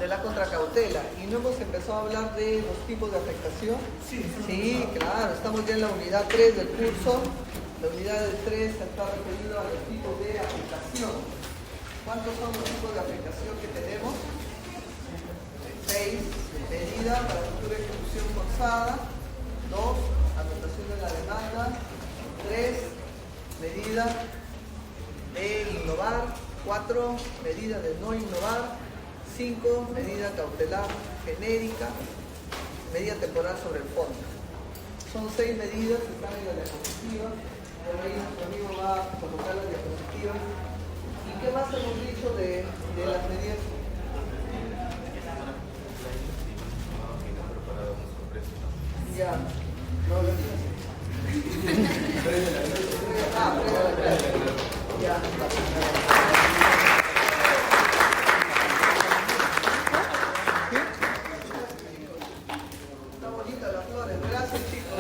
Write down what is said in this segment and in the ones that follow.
de la contracautela. Y no hemos empezado a hablar de los tipos de afectación. Sí, claro, estamos ya en la unidad 3 del curso. La unidad 3 está referida a los tipos de afectación. ¿Cuántos son los tipos de afectación que tenemos? 6, medida para futura ejecución forzada. 2, anotación de la demanda. 3, medida de innovar. 4, medida de no innovar. 5, medida cautelar genérica. Medida temporal sobre el fondo. Son 6 medidas que están en la diapositiva. Por ahí nuestro amigo va a colocar las diapositivas. ¿Y qué más hemos dicho de las medidas? Ya, no lo ya. Está bonita las flores, gracias chicos.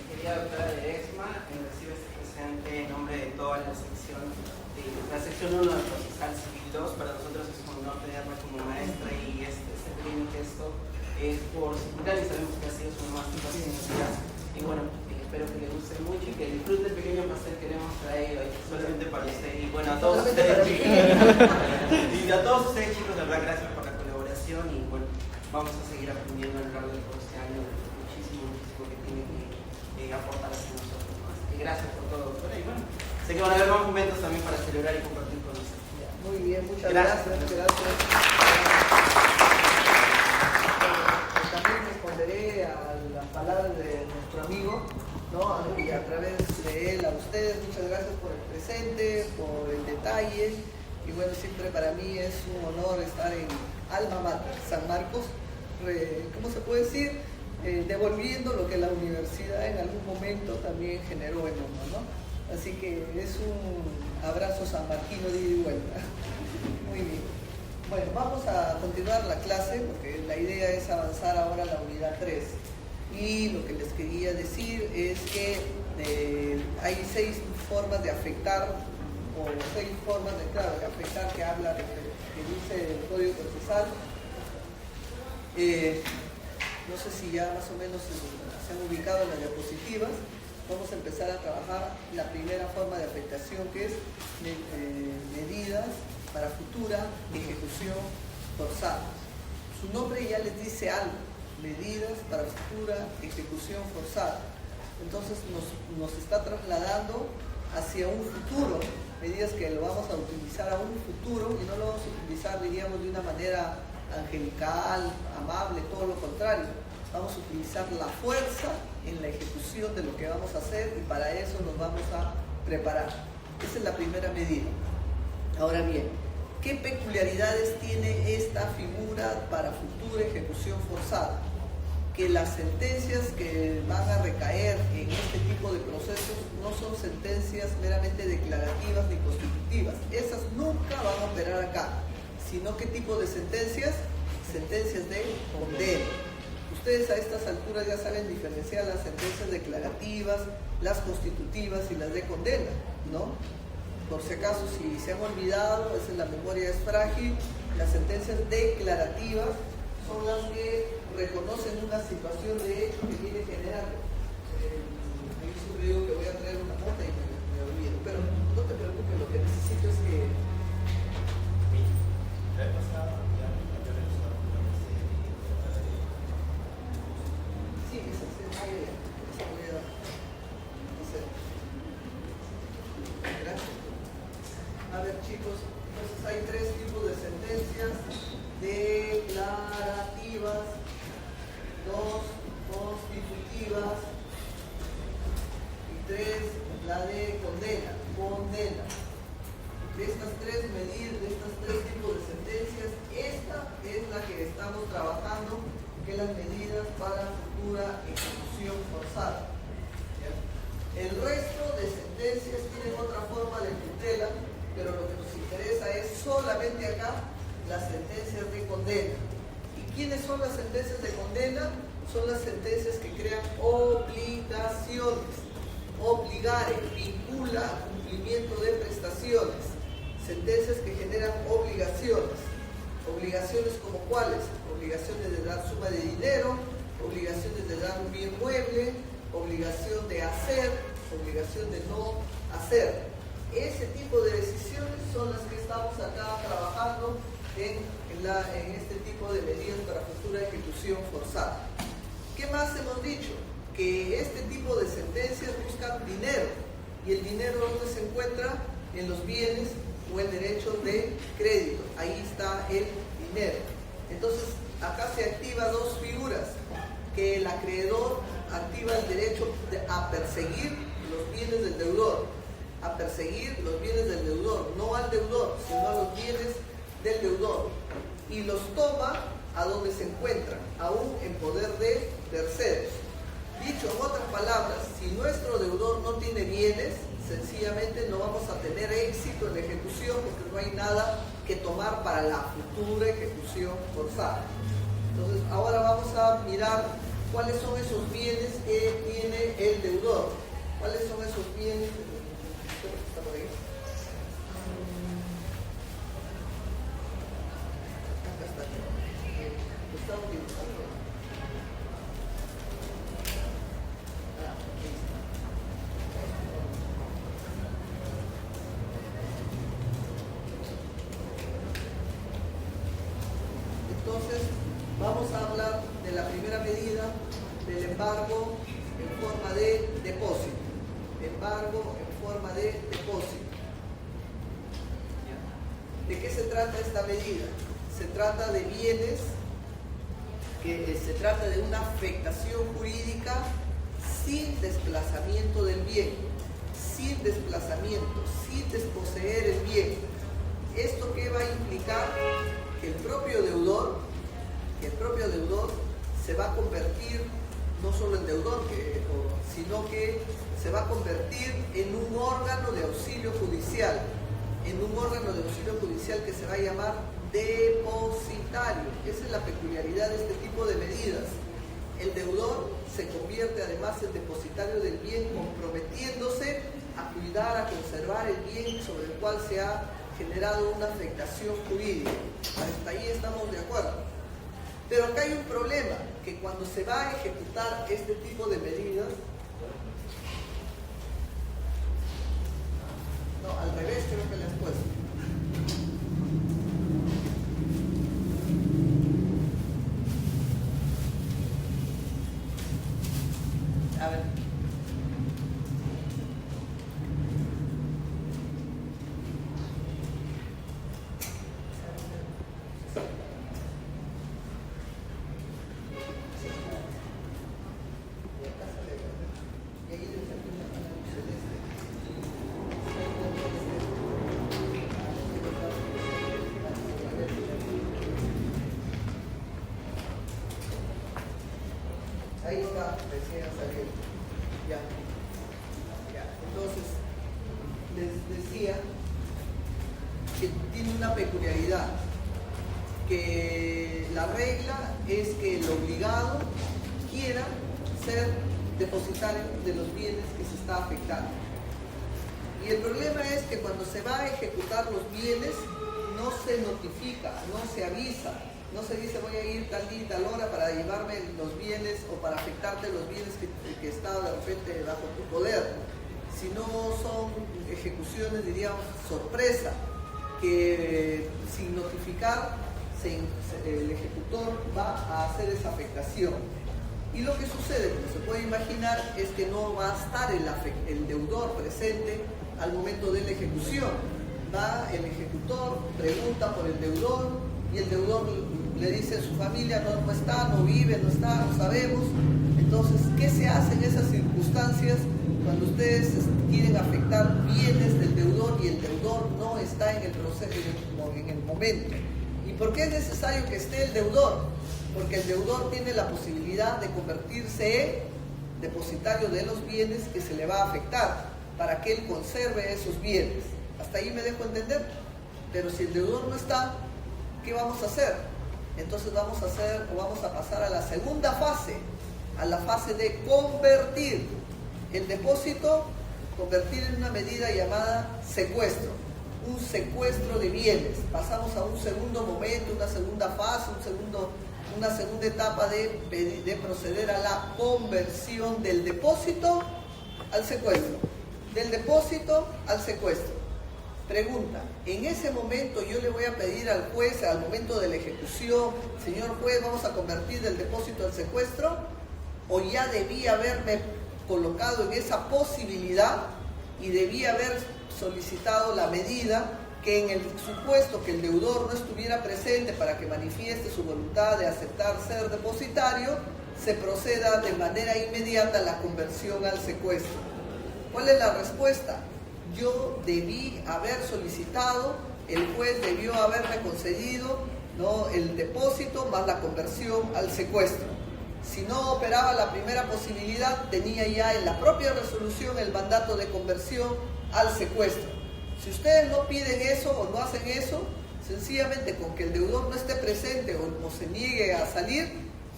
Quería hablar de EXMA, recibe este presente en nombre de toda la sección. La sección 1 del procesal civil 2, para nosotros es un honor tenerla como maestra y este pequeño gesto es por simultáneo, sabemos que ha sido su más paciencia y bueno, espero que le guste mucho y que disfrute el pequeño pastel que le hemos traído solamente para usted y bueno, a todos ustedes y a todos ustedes chicos, de verdad gracias por la colaboración y bueno, vamos a seguir aprendiendo a lo largo de todo este año muchísimo que tiene que aportar hacia nosotros, ¿no? Así que gracias por todo doctora y bueno, sé que van a haber más momentos también para celebrar y compartir con nosotros. Muy bien, muchas gracias. También responderé a las palabras de nuestro amigo, ¿no? Y a través de él a ustedes, muchas gracias por el presente, por el detalle. Y bueno, siempre para mí es un honor estar en Alma Mater, San Marcos, ¿cómo se puede decir? Devolviendo lo que la universidad en algún momento también generó en uno, ¿no? Así que es un abrazo sanmarquino de ida y vuelta. Muy bien. Bueno, vamos a continuar la clase porque la idea es avanzar ahora a la unidad 3. Y lo que les quería decir es que hay 6 formas de afectar, o 6 formas de afectar que habla, que dice el Código Procesal. No sé si ya más o menos se han ubicado en las diapositivas. Vamos a empezar a trabajar la primera forma de afectación, que es medidas para futura ejecución forzada. Su nombre ya les dice algo, medidas para futura ejecución forzada. Entonces nos está trasladando hacia un futuro, medidas que lo vamos a utilizar a un futuro y no lo vamos a utilizar, diríamos, de una manera angelical, amable, todo lo contrario. Vamos a utilizar la fuerza en la ejecución de lo que vamos a hacer y para eso nos vamos a preparar. Esa es la primera medida. Ahora bien, ¿qué peculiaridades tiene esta figura para futura ejecución forzada? Que las sentencias que van a recaer en este tipo de procesos no son sentencias meramente declarativas ni constitutivas. Esas nunca van a operar acá, sino ¿qué tipo de sentencias? Sentencias de condena. Ustedes a estas alturas ya saben diferenciar las sentencias declarativas, las constitutivas y las de condena, ¿no? Por si acaso, si se han olvidado, la memoria es frágil, las sentencias declarativas son las que reconocen una situación de hecho que viene generando. Yo siempre digo que voy a traer una nota y me olvido, pero no te preocupes, lo que necesito es que... Sí, esa voy a hacer. Gracias. A ver chicos, entonces hay 3 tipos de sentencias: declarativas, 2 constitutivas y 3 la de condena. De estas 3 medidas, de estos 3 tipos de sentencias, esta es la que estamos trabajando, que es las medidas para futura ejecución forzada. ¿Ya? El resto de sentencias tienen otra forma de tutela, pero lo que nos interesa es solamente acá las sentencias de condena. ¿Y quiénes son las sentencias de condena? Son las sentencias que crean obligaciones. Obligare, vincula a cumplimiento de prestaciones, sentencias que generan obligaciones. Obligaciones como cuáles, obligaciones de dar suma de dinero, obligaciones de dar un bien mueble, obligación de hacer, obligación de no hacer. Ese tipo de decisiones son las que estamos acá trabajando en este tipo de medidas para futura ejecución forzada. ¿Qué más hemos dicho? Que este tipo de sentencias buscan dinero, y el dinero ¿dónde se encuentra? En los bienes o el derecho de crédito. Ahí está el dinero. Entonces acá se activa dos figuras, que el acreedor activa el derecho a perseguir los bienes del deudor, a perseguir los bienes del deudor, no al deudor, sino a los bienes del deudor, y los toma a donde se encuentran, aún en poder de terceros. Dicho en otras palabras, si nuestro deudor no tiene bienes, sencillamente no vamos a tener éxito en la ejecución, porque no hay nada que tomar para la futura ejecución forzada. Entonces, ahora vamos a mirar cuáles son esos bienes que tiene el deudor. ¿Cuáles son esos bienes? ¿Está por ahí? Acá está. Lo estamos dibujando. Aquí está. Entonces, vamos a hablar de la primera medida del embargo en forma de depósito. Embargo en forma de depósito. ¿De qué se trata esta medida? Se trata de bienes, se trata de una afectación jurídica sin desplazamiento del bien, sin desplazamiento, sin desposeer el bien. ¿Esto qué va a implicar? Que el propio deudor se va a convertir no solo en deudor, sino que se va a convertir en un órgano de auxilio judicial, que se va a llamar depositario. Esa es la peculiaridad de este tipo de medidas. El deudor se convierte además en depositario del bien, comprometiéndose a cuidar, a conservar el bien sobre el cual se ha generado una afectación jurídica. Hasta ahí estamos de acuerdo. Pero acá hay un problema, que cuando se va a ejecutar este tipo de medidas, no, al revés creo que le has puesto. A ver. Ahí está, recién salió. Ya. Entonces, les decía que tiene una peculiaridad, que la regla es que el obligado quiera ser depositario de los bienes que se está afectando. Y el problema es que cuando se va a ejecutar los bienes, no se notifica, no se avisa. No se dice voy a ir tal día y tal hora para llevarme los bienes o para afectarte los bienes que está de repente bajo tu poder, sino son ejecuciones, diríamos, sorpresa, que sin notificar el ejecutor va a hacer esa afectación. Y lo que sucede, como se puede imaginar, es que no va a estar el deudor presente al momento de la ejecución. Va el ejecutor, pregunta por el deudor, y el deudor le dice a su familia no está, no vive, no está, no sabemos. Entonces, ¿qué se hace en esas circunstancias cuando ustedes quieren afectar bienes del deudor y el deudor no está en el proceso, en el momento? ¿Y por qué es necesario que esté el deudor? Porque el deudor tiene la posibilidad de convertirse en depositario de los bienes que se le va a afectar, para que él conserve esos bienes. Hasta ahí me dejo entender. Pero si el deudor no está, ¿qué vamos a hacer? Entonces vamos a pasar a la segunda fase, a la fase de convertir el depósito convertir en una medida llamada secuestro, un secuestro de bienes. Pasamos a un segundo momento, una segunda fase, una segunda etapa de proceder a la conversión del depósito al secuestro. Del depósito al secuestro. Pregunta, en ese momento yo le voy a pedir al juez, al momento de la ejecución, señor juez, vamos a convertir del depósito al secuestro, o ya debía haberme colocado en esa posibilidad y debía haber solicitado la medida que en el supuesto que el deudor no estuviera presente para que manifieste su voluntad de aceptar ser depositario, se proceda de manera inmediata a la conversión al secuestro. ¿Cuál es la respuesta? Yo debí haber solicitado, el juez debió haberme concedido, ¿no?, el depósito más la conversión al secuestro. Si no operaba la primera posibilidad, tenía ya en la propia resolución el mandato de conversión al secuestro. Si ustedes no piden eso o no hacen eso, sencillamente con que el deudor no esté presente o se niegue a salir,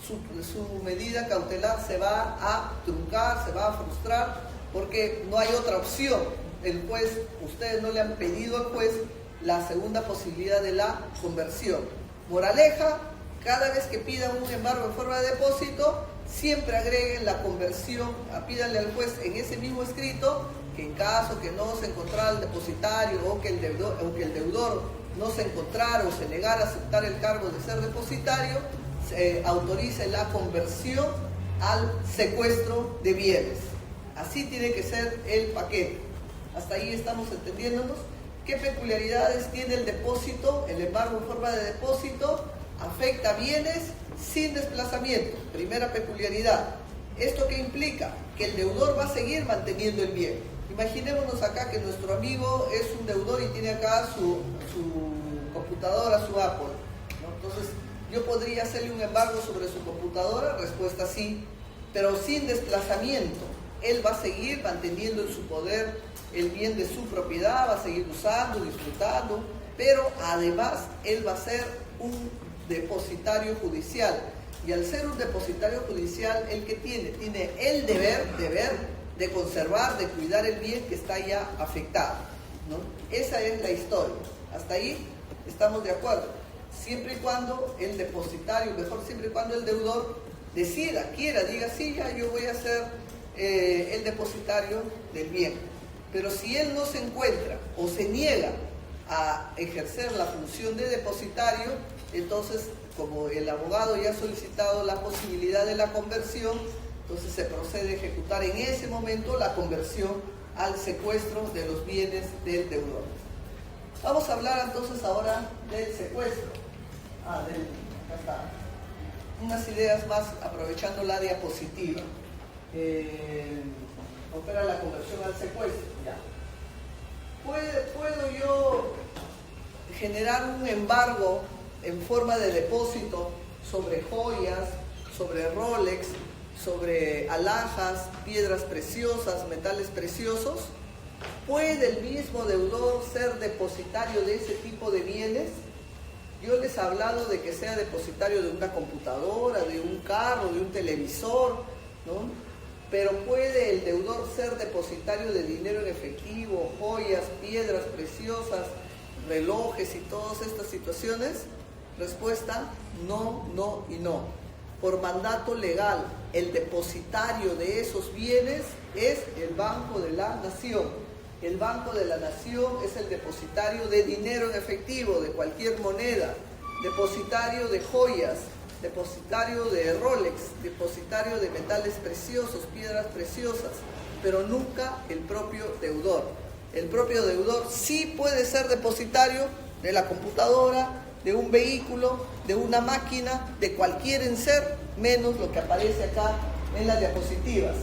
su medida cautelar se va a truncar, se va a frustrar, porque no hay otra opción. El juez, ustedes no le han pedido al juez la segunda posibilidad de la conversión. Moraleja, cada vez que pidan un embargo en forma de depósito, siempre agreguen la conversión, pídanle al juez en ese mismo escrito que en caso que no se encontrara el depositario o que el deudor no se encontrara o se negara a aceptar el cargo de ser depositario, se autorice la conversión al secuestro de bienes. Así tiene que ser el paquete. Hasta ahí estamos entendiéndonos. ¿Qué peculiaridades tiene el depósito? El embargo en forma de depósito afecta bienes sin desplazamiento. Primera peculiaridad. ¿Esto qué implica? Que el deudor va a seguir manteniendo el bien. Imaginémonos acá que nuestro amigo es un deudor y tiene acá su computadora, su Apple, ¿no? Entonces, ¿yo podría hacerle un embargo sobre su computadora? Respuesta sí, pero sin desplazamiento. Él va a seguir manteniendo en su poder el bien de su propiedad, va a seguir usando, disfrutando, pero además él va a ser un depositario judicial. Y al ser un depositario judicial, ¿el que tiene? Tiene el deber de conservar, de cuidar el bien que está ya afectado, ¿no? Esa es la historia. Hasta ahí estamos de acuerdo. Siempre y cuando el depositario, mejor siempre y cuando el deudor decida, quiera, diga, sí, ya yo voy a ser el depositario del bien. Pero si él no se encuentra o se niega a ejercer la función de depositario, entonces, como el abogado ya ha solicitado la posibilidad de la conversión, entonces se procede a ejecutar en ese momento la conversión al secuestro de los bienes del deudor. Vamos a hablar entonces ahora del secuestro. Acá está. Unas ideas más aprovechando la diapositiva. Opera la conversión al secuestro. Ya. ¿Puedo yo generar un embargo en forma de depósito sobre joyas, sobre Rolex, sobre alhajas, piedras preciosas, metales preciosos? ¿Puede el mismo deudor ser depositario de ese tipo de bienes? Yo les he hablado de que sea depositario de una computadora, de un carro, de un televisor, ¿no? Pero ¿puede el deudor ser depositario de dinero en efectivo, joyas, piedras preciosas, relojes y todas estas situaciones? Respuesta, no, no y no. Por mandato legal, el depositario de esos bienes es el Banco de la Nación. El Banco de la Nación es el depositario de dinero en efectivo, de cualquier moneda, depositario de joyas, depositario de Rolex, depositario de metales preciosos, piedras preciosas, pero nunca el propio deudor. El propio deudor sí puede ser depositario de la computadora, de un vehículo, de una máquina, de cualquier enser, menos lo que aparece acá en las diapositivas.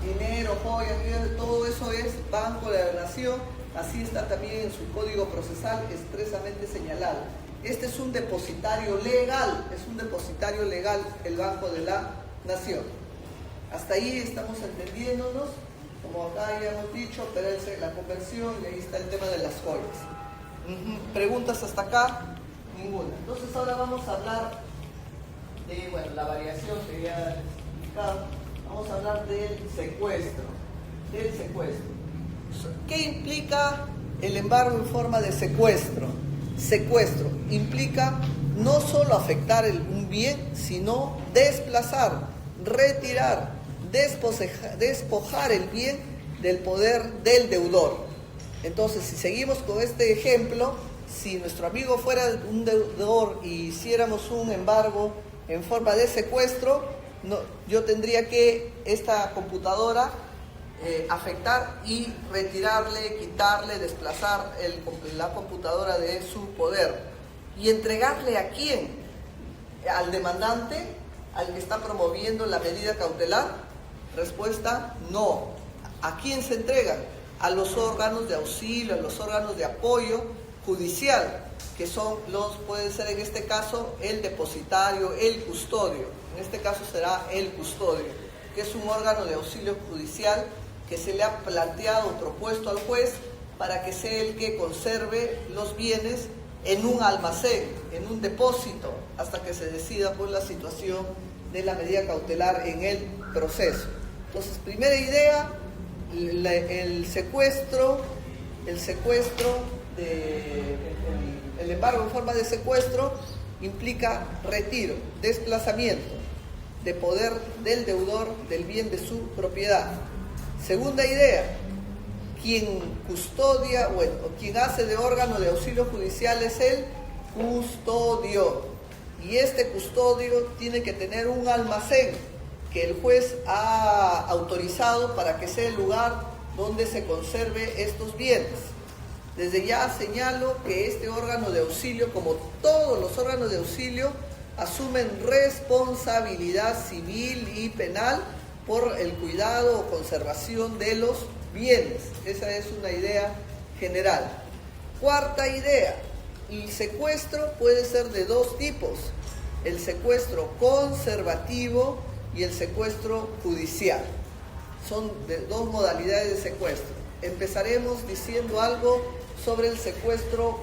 Dinero, joyas, todo eso es Banco de la Nación, así está también en su código procesal expresamente señalado. Este es un depositario legal, el Banco de la Nación. Hasta ahí estamos entendiéndonos, como acá ya hemos dicho, operarse la conversión y ahí está el tema de las joyas. ¿Preguntas hasta acá? Ninguna. Entonces ahora vamos a hablar de, la variación que ya he explicado. Vamos a hablar del secuestro. ¿Qué implica el embargo en forma de secuestro? Secuestro implica no solo afectar un bien, sino desplazar, retirar, despojar el bien del poder del deudor. Entonces, si seguimos con este ejemplo, si nuestro amigo fuera un deudor y hiciéramos un embargo en forma de secuestro, yo tendría que esta computadora afectar y retirarle, quitarle, desplazar la computadora de su poder. ¿Y entregarle a quién? ¿Al demandante? ¿Al que está promoviendo la medida cautelar? Respuesta, no. ¿A quién se entrega? A los órganos de auxilio, a los órganos de apoyo judicial, que son puede ser en este caso el depositario, el custodio. En este caso será el custodio, que es un órgano de auxilio judicial que se le ha planteado, propuesto al juez para que sea el que conserve los bienes en un almacén, en un depósito, hasta que se decida por la situación de la medida cautelar en el proceso. Entonces, primera idea, el embargo en forma de secuestro implica retiro, desplazamiento de poder del deudor del bien de su propiedad. Segunda idea, quien custodia o quien hace de órgano de auxilio judicial es el custodio. Y este custodio tiene que tener un almacén que el juez ha autorizado para que sea el lugar donde se conserve estos bienes. Desde ya señalo que este órgano de auxilio, como todos los órganos de auxilio, asumen responsabilidad civil y penal por el cuidado o conservación de los bienes. Esa es una idea general. Cuarta idea, el secuestro puede ser de dos tipos: el secuestro conservativo y el secuestro judicial. Son de dos modalidades de secuestro. Empezaremos diciendo algo sobre el secuestro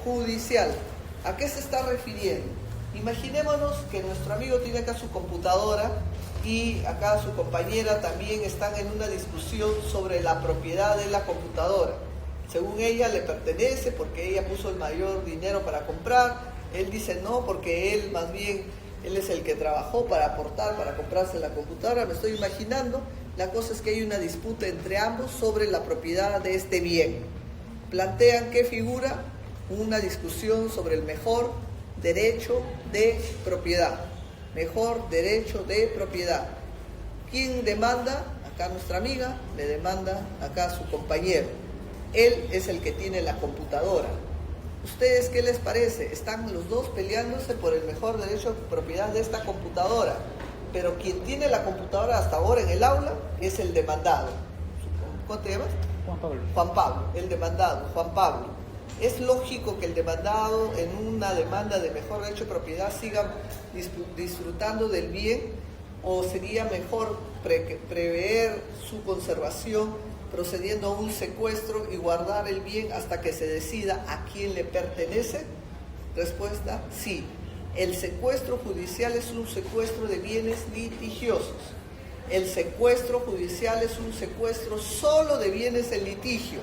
judicial. ¿A qué se está refiriendo? Imaginémonos que nuestro amigo tiene acá su computadora y acá su compañera también están en una discusión sobre la propiedad de la computadora. Según ella le pertenece porque ella puso el mayor dinero para comprar. Él dice no, porque él es el que trabajó para aportar, para comprarse la computadora. Me estoy imaginando. La cosa es que hay una disputa entre ambos sobre la propiedad de este bien. Plantean que figura una discusión sobre el mejor derecho de propiedad. Mejor derecho de propiedad. ¿Quién demanda? Acá nuestra amiga le demanda acá a su compañero. Él es el que tiene la computadora. ¿Ustedes qué les parece? Están los dos peleándose por el mejor derecho de propiedad de esta computadora. Pero quien tiene la computadora hasta ahora en el aula es el demandado. ¿Cómo te llamas? Juan Pablo, el demandado, Juan Pablo. ¿Es lógico que el demandado en una demanda de mejor derecho de propiedad siga disfrutando del bien? ¿O sería mejor prever su conservación procediendo a un secuestro y guardar el bien hasta que se decida a quién le pertenece? Respuesta, sí. El secuestro judicial es un secuestro de bienes litigiosos. El secuestro judicial es un secuestro solo de bienes en litigio.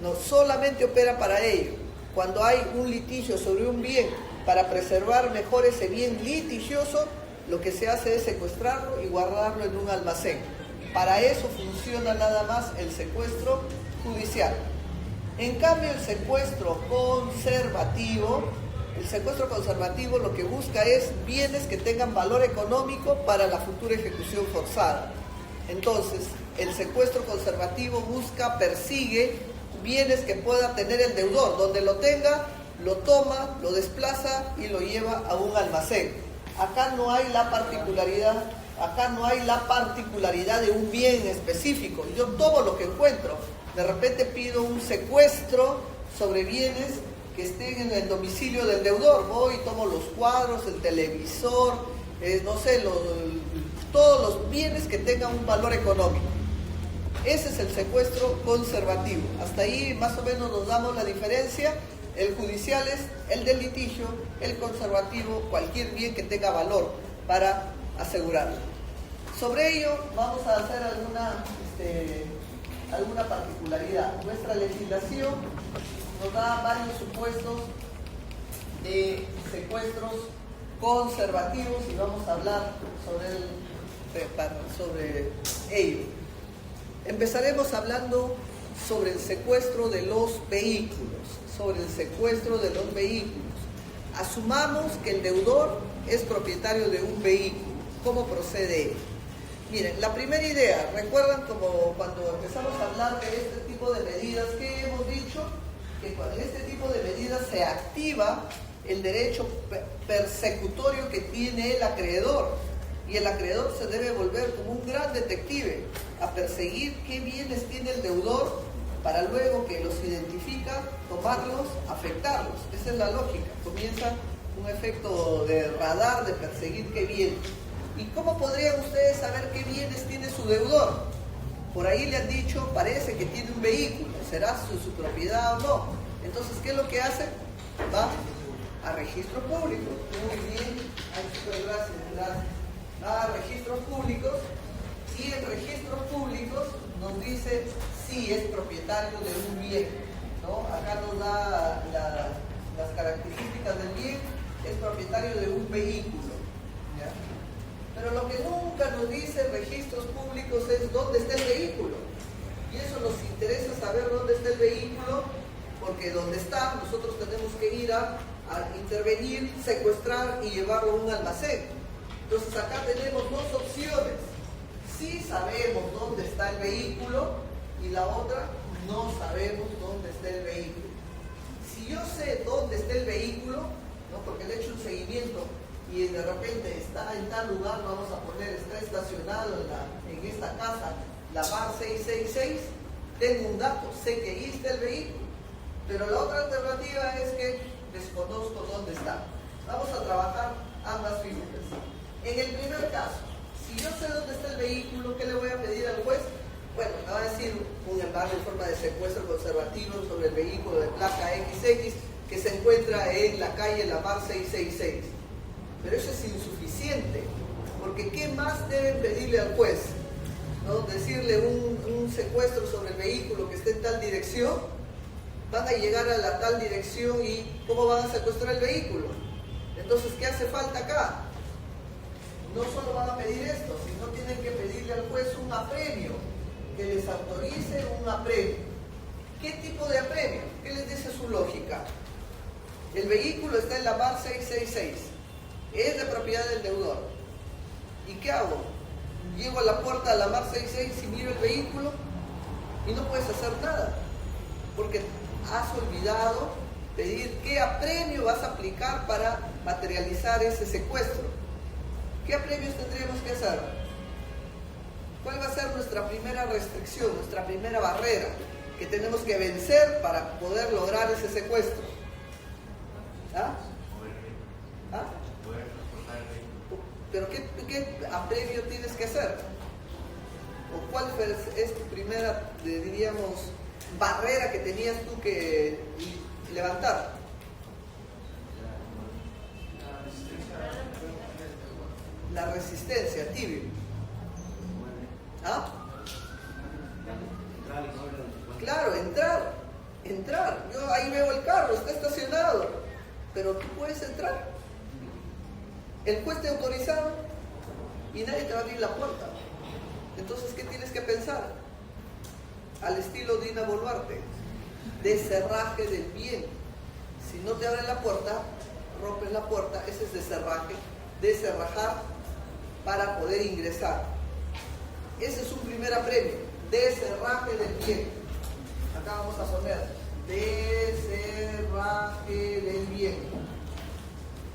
No solamente opera para ello. Cuando hay un litigio sobre un bien, para preservar mejor ese bien litigioso, lo que se hace es secuestrarlo y guardarlo en un almacén. Para eso funciona nada más el secuestro judicial. En cambio, el secuestro conservativo lo que busca es bienes que tengan valor económico para la futura ejecución forzada. Entonces, el secuestro conservativo persigue bienes que pueda tener el deudor. Donde lo tenga, lo toma, lo desplaza y lo lleva a un almacén. Acá no hay la particularidad de un bien específico. Yo tomo lo que encuentro. De repente pido un secuestro sobre bienes que estén en el domicilio del deudor. Voy y tomo los cuadros, el televisor, todos los bienes que tengan un valor económico. Ese es el secuestro conservativo. Hasta ahí más o menos nos damos la diferencia. El judicial es el del litigio, el conservativo cualquier bien que tenga valor para asegurarlo. Sobre ello vamos a hacer alguna particularidad. Nuestra legislación nos da varios supuestos de secuestros conservativos y vamos a hablar sobre ello. Empezaremos hablando sobre el secuestro de los vehículos. Asumamos que el deudor es propietario de un vehículo. ¿Cómo procede? Miren, la primera idea, ¿recuerdan como cuando empezamos a hablar de este tipo de medidas que hemos dicho? Que con este tipo de medidas se activa el derecho persecutorio que tiene el acreedor. Y el acreedor se debe volver como un gran detective a perseguir qué bienes tiene el deudor para luego que los identifica, tomarlos, afectarlos. Esa es la lógica. Comienza un efecto de radar de perseguir qué bienes. ¿Y cómo podrían ustedes saber qué bienes tiene su deudor? Por ahí le han dicho, parece que tiene un vehículo, ¿será su propiedad o no? Entonces, ¿qué es lo que hace? Va a registros públicos. Muy bien, gracias. Va a registros públicos y en registros públicos nos dice si es propietario de un bien, ¿no? Acá nos da las características del bien, es propietario de un vehículo, ¿ya? Pero lo que nunca nos dice registros públicos es dónde está el vehículo. Y eso nos interesa saber dónde está el vehículo, porque donde está nosotros tenemos que ir a intervenir, secuestrar y llevarlo a un almacén. Entonces acá tenemos dos opciones. Sí sabemos dónde está el vehículo y la otra, no sabemos dónde está el vehículo. Si yo sé dónde está el vehículo, ¿no? Porque le he hecho un seguimiento y de repente está en tal lugar, vamos a poner, está estacionado en esta casa, la bar 666, tengo un dato, sé que ahí está el vehículo, pero la otra alternativa es que desconozco dónde está. Vamos a trabajar ambas figuras. En el primer caso, si yo sé dónde está el vehículo, ¿qué le voy a pedir al juez? Bueno, me va a decir un embargo en forma de secuestro conservativo sobre el vehículo de placa XX que se encuentra en la calle La Mar 666. Pero eso es insuficiente, porque ¿qué más deben pedirle al juez? ¿No? Decirle un secuestro sobre el vehículo que esté en tal dirección, van a llegar a la tal dirección y ¿cómo van a secuestrar el vehículo? Entonces, ¿qué hace falta acá? No solo van a pedir esto, sino tienen que pedirle al juez un apremio, que les autorice un apremio. ¿Qué tipo de apremio? ¿Qué les dice su lógica? El vehículo está en la bar 666, es de propiedad del deudor. ¿Y qué hago? Llego a la puerta de la bar 66 y miro el vehículo y no puedes hacer nada, porque has olvidado pedir qué apremio vas a aplicar para materializar ese secuestro. ¿Qué apremios tendríamos que hacer? ¿Cuál va a ser nuestra primera restricción, nuestra primera barrera que tenemos que vencer para poder lograr ese secuestro? ¿Ah? ¿Ah? ¿Pero qué apremio tienes que hacer? ¿O cuál es tu primera, diríamos, barrera que tenías tú que levantar? La resistencia, tibio. ¿Ah? Claro, entrar. Yo ahí veo el carro, está estacionado, pero tú puedes entrar. El juez te ha autorizado y nadie te va a abrir la puerta. Entonces, ¿qué tienes que pensar? Al estilo Dina Boluarte, de cerraje del bien. Si no te abren la puerta, rompes la puerta, ese es de cerraje, de cerrajar para poder ingresar. Ese es un primer apremio, de cerraje del bien. Acá vamos a poner de cerraje del bien.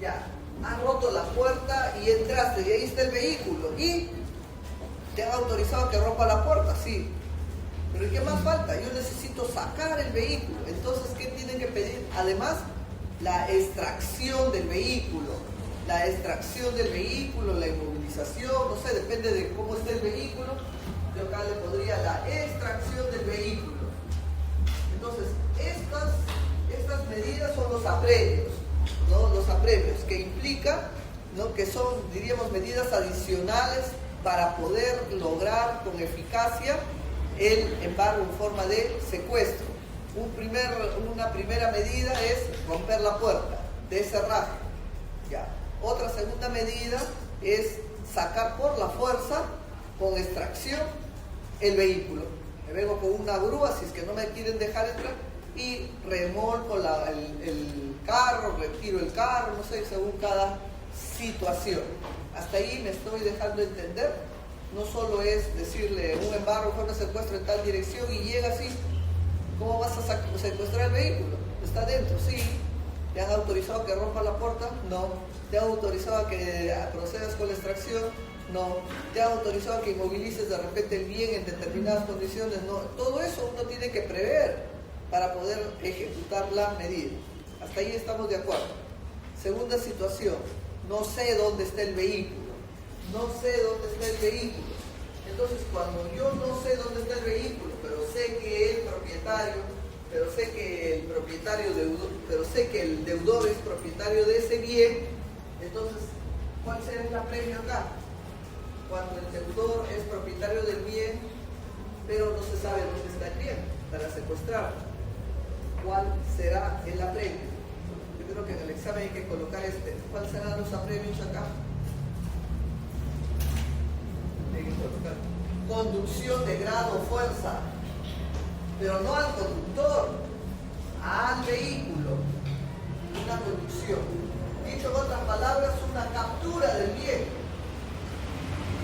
Ya, has roto la puerta y entraste y ahí está el vehículo y te han autorizado que rompa la puerta, sí. Pero ¿qué más falta? Yo necesito sacar el vehículo. Entonces, ¿qué tienen que pedir? Además, la extracción del vehículo. La extracción del vehículo, la inmovilización, no sé, depende de cómo esté el vehículo. Yo acá le podría la extracción del vehículo. Entonces, estas medidas son los apremios, ¿no? Los apremios que implican, ¿no? Que son, diríamos, medidas adicionales para poder lograr con eficacia el embargo en forma de secuestro. Una primera medida es romper la puerta de cerraje. Ya. Otra segunda medida es sacar por la fuerza, con extracción, el vehículo. Me vengo con una grúa, si es que no me quieren dejar entrar, y remolco el carro, retiro el carro, no sé, según cada situación. Hasta ahí me estoy dejando entender. No solo es decirle un embargo, un secuestro en tal dirección y llega así. ¿Cómo vas a secuestrar el vehículo? ¿Está dentro? Sí. ¿Te han autorizado a que rompa la puerta? No. ¿Te han autorizado a que procedas con la extracción? No. ¿Te han autorizado a que inmovilices de repente el bien en determinadas condiciones? No. Todo eso uno tiene que prever para poder ejecutar la medida. Hasta ahí estamos de acuerdo. Segunda situación, no sé dónde está el vehículo. No sé dónde está el vehículo. Entonces, cuando yo no sé dónde está el vehículo, pero sé que el propietario, sé que el deudor es propietario de ese bien, entonces, ¿cuál será el apremio acá? Cuando el deudor es propietario del bien, pero no se sabe dónde está el bien para secuestrarlo. ¿Cuál será el apremio? Yo creo que en el examen hay que colocar ¿cuáles serán los apremios acá? Conducción de grado fuerza, pero no al conductor, al vehículo. Una conducción. Dicho en otras palabras, una captura del bien.